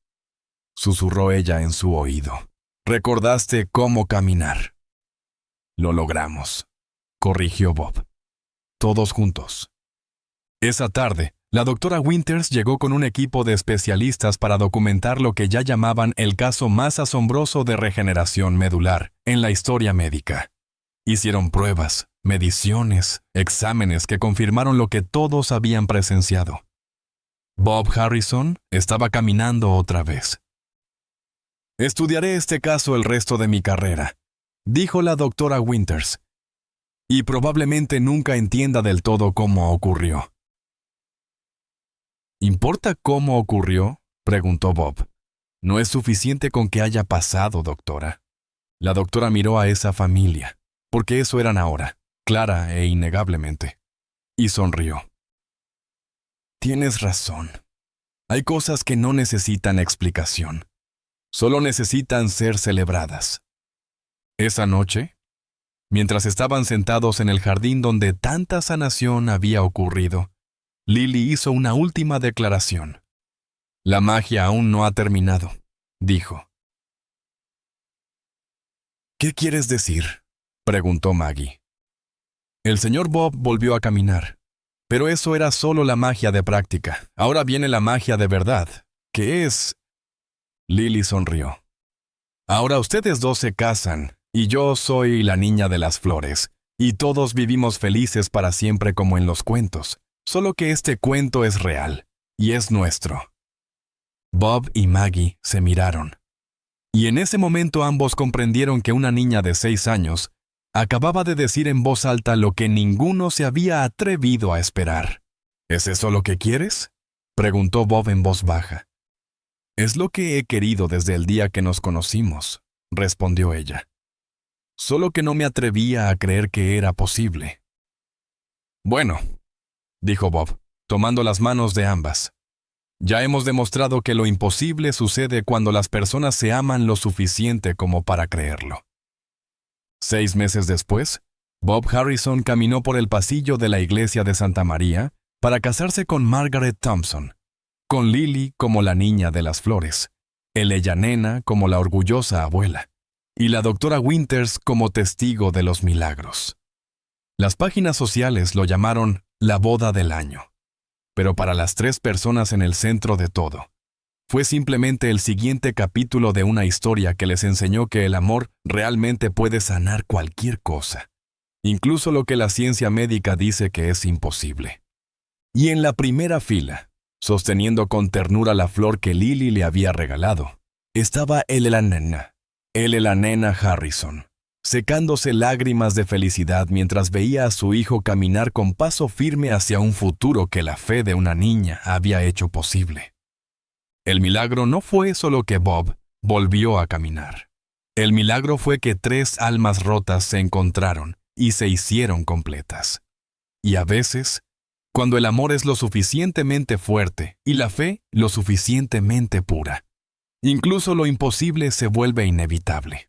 susurró ella en su oído. «Recordaste cómo caminar». «Lo logramos», corrigió Bob. Todos juntos. Esa tarde, la doctora Winters llegó con un equipo de especialistas para documentar lo que ya llamaban el caso más asombroso de regeneración medular en la historia médica. Hicieron pruebas, mediciones, exámenes que confirmaron lo que todos habían presenciado. Bob Harrison estaba caminando otra vez. «Estudiaré este caso el resto de mi carrera», dijo la doctora Winters, «y probablemente nunca entienda del todo cómo ocurrió». «¿Importa cómo ocurrió?», preguntó Bob. «No es suficiente con que haya pasado, doctora». La doctora miró a esa familia, porque eso eran ahora, clara e innegablemente, y sonrió. «Tienes razón. Hay cosas que no necesitan explicación. Solo necesitan ser celebradas». Esa noche, mientras estaban sentados en el jardín donde tanta sanación había ocurrido, Lily hizo una última declaración. «La magia aún no ha terminado», dijo. «¿Qué quieres decir?», preguntó Maggie. El señor Bob volvió a caminar. Pero eso era solo la magia de práctica. Ahora viene la magia de verdad. ¿Qué es? Lily sonrió. Ahora ustedes dos se casan, y yo soy la niña de las flores, y todos vivimos felices para siempre como en los cuentos, solo que este cuento es real, y es nuestro. Bob y Maggie se miraron, y en ese momento ambos comprendieron que una niña de 6 años acababa de decir en voz alta lo que ninguno se había atrevido a esperar. ¿Es eso lo que quieres?, preguntó Bob en voz baja. Es lo que he querido desde el día que nos conocimos, respondió ella. Solo que no me atrevía a creer que era posible. Bueno, dijo Bob, tomando las manos de ambas. Ya hemos demostrado que lo imposible sucede cuando las personas se aman lo suficiente como para creerlo. 6 meses después, Bob Harrison caminó por el pasillo de la iglesia de Santa María para casarse con Margaret Thompson, con Lily como la niña de las flores, Ella Nena como la orgullosa abuela, y la doctora Winters como testigo de los milagros. Las páginas sociales lo llamaron la boda del año, pero para las 3 personas en el centro de todo, fue simplemente el siguiente capítulo de una historia que les enseñó que el amor realmente puede sanar cualquier cosa, incluso lo que la ciencia médica dice que es imposible. Y en la primera fila, sosteniendo con ternura la flor que Lily le había regalado, estaba Ella Nena Harrison, secándose lágrimas de felicidad mientras veía a su hijo caminar con paso firme hacia un futuro que la fe de una niña había hecho posible. El milagro no fue solo que Bob volvió a caminar. El milagro fue que 3 almas rotas se encontraron y se hicieron completas. Y a veces, cuando el amor es lo suficientemente fuerte y la fe lo suficientemente pura, incluso lo imposible se vuelve inevitable.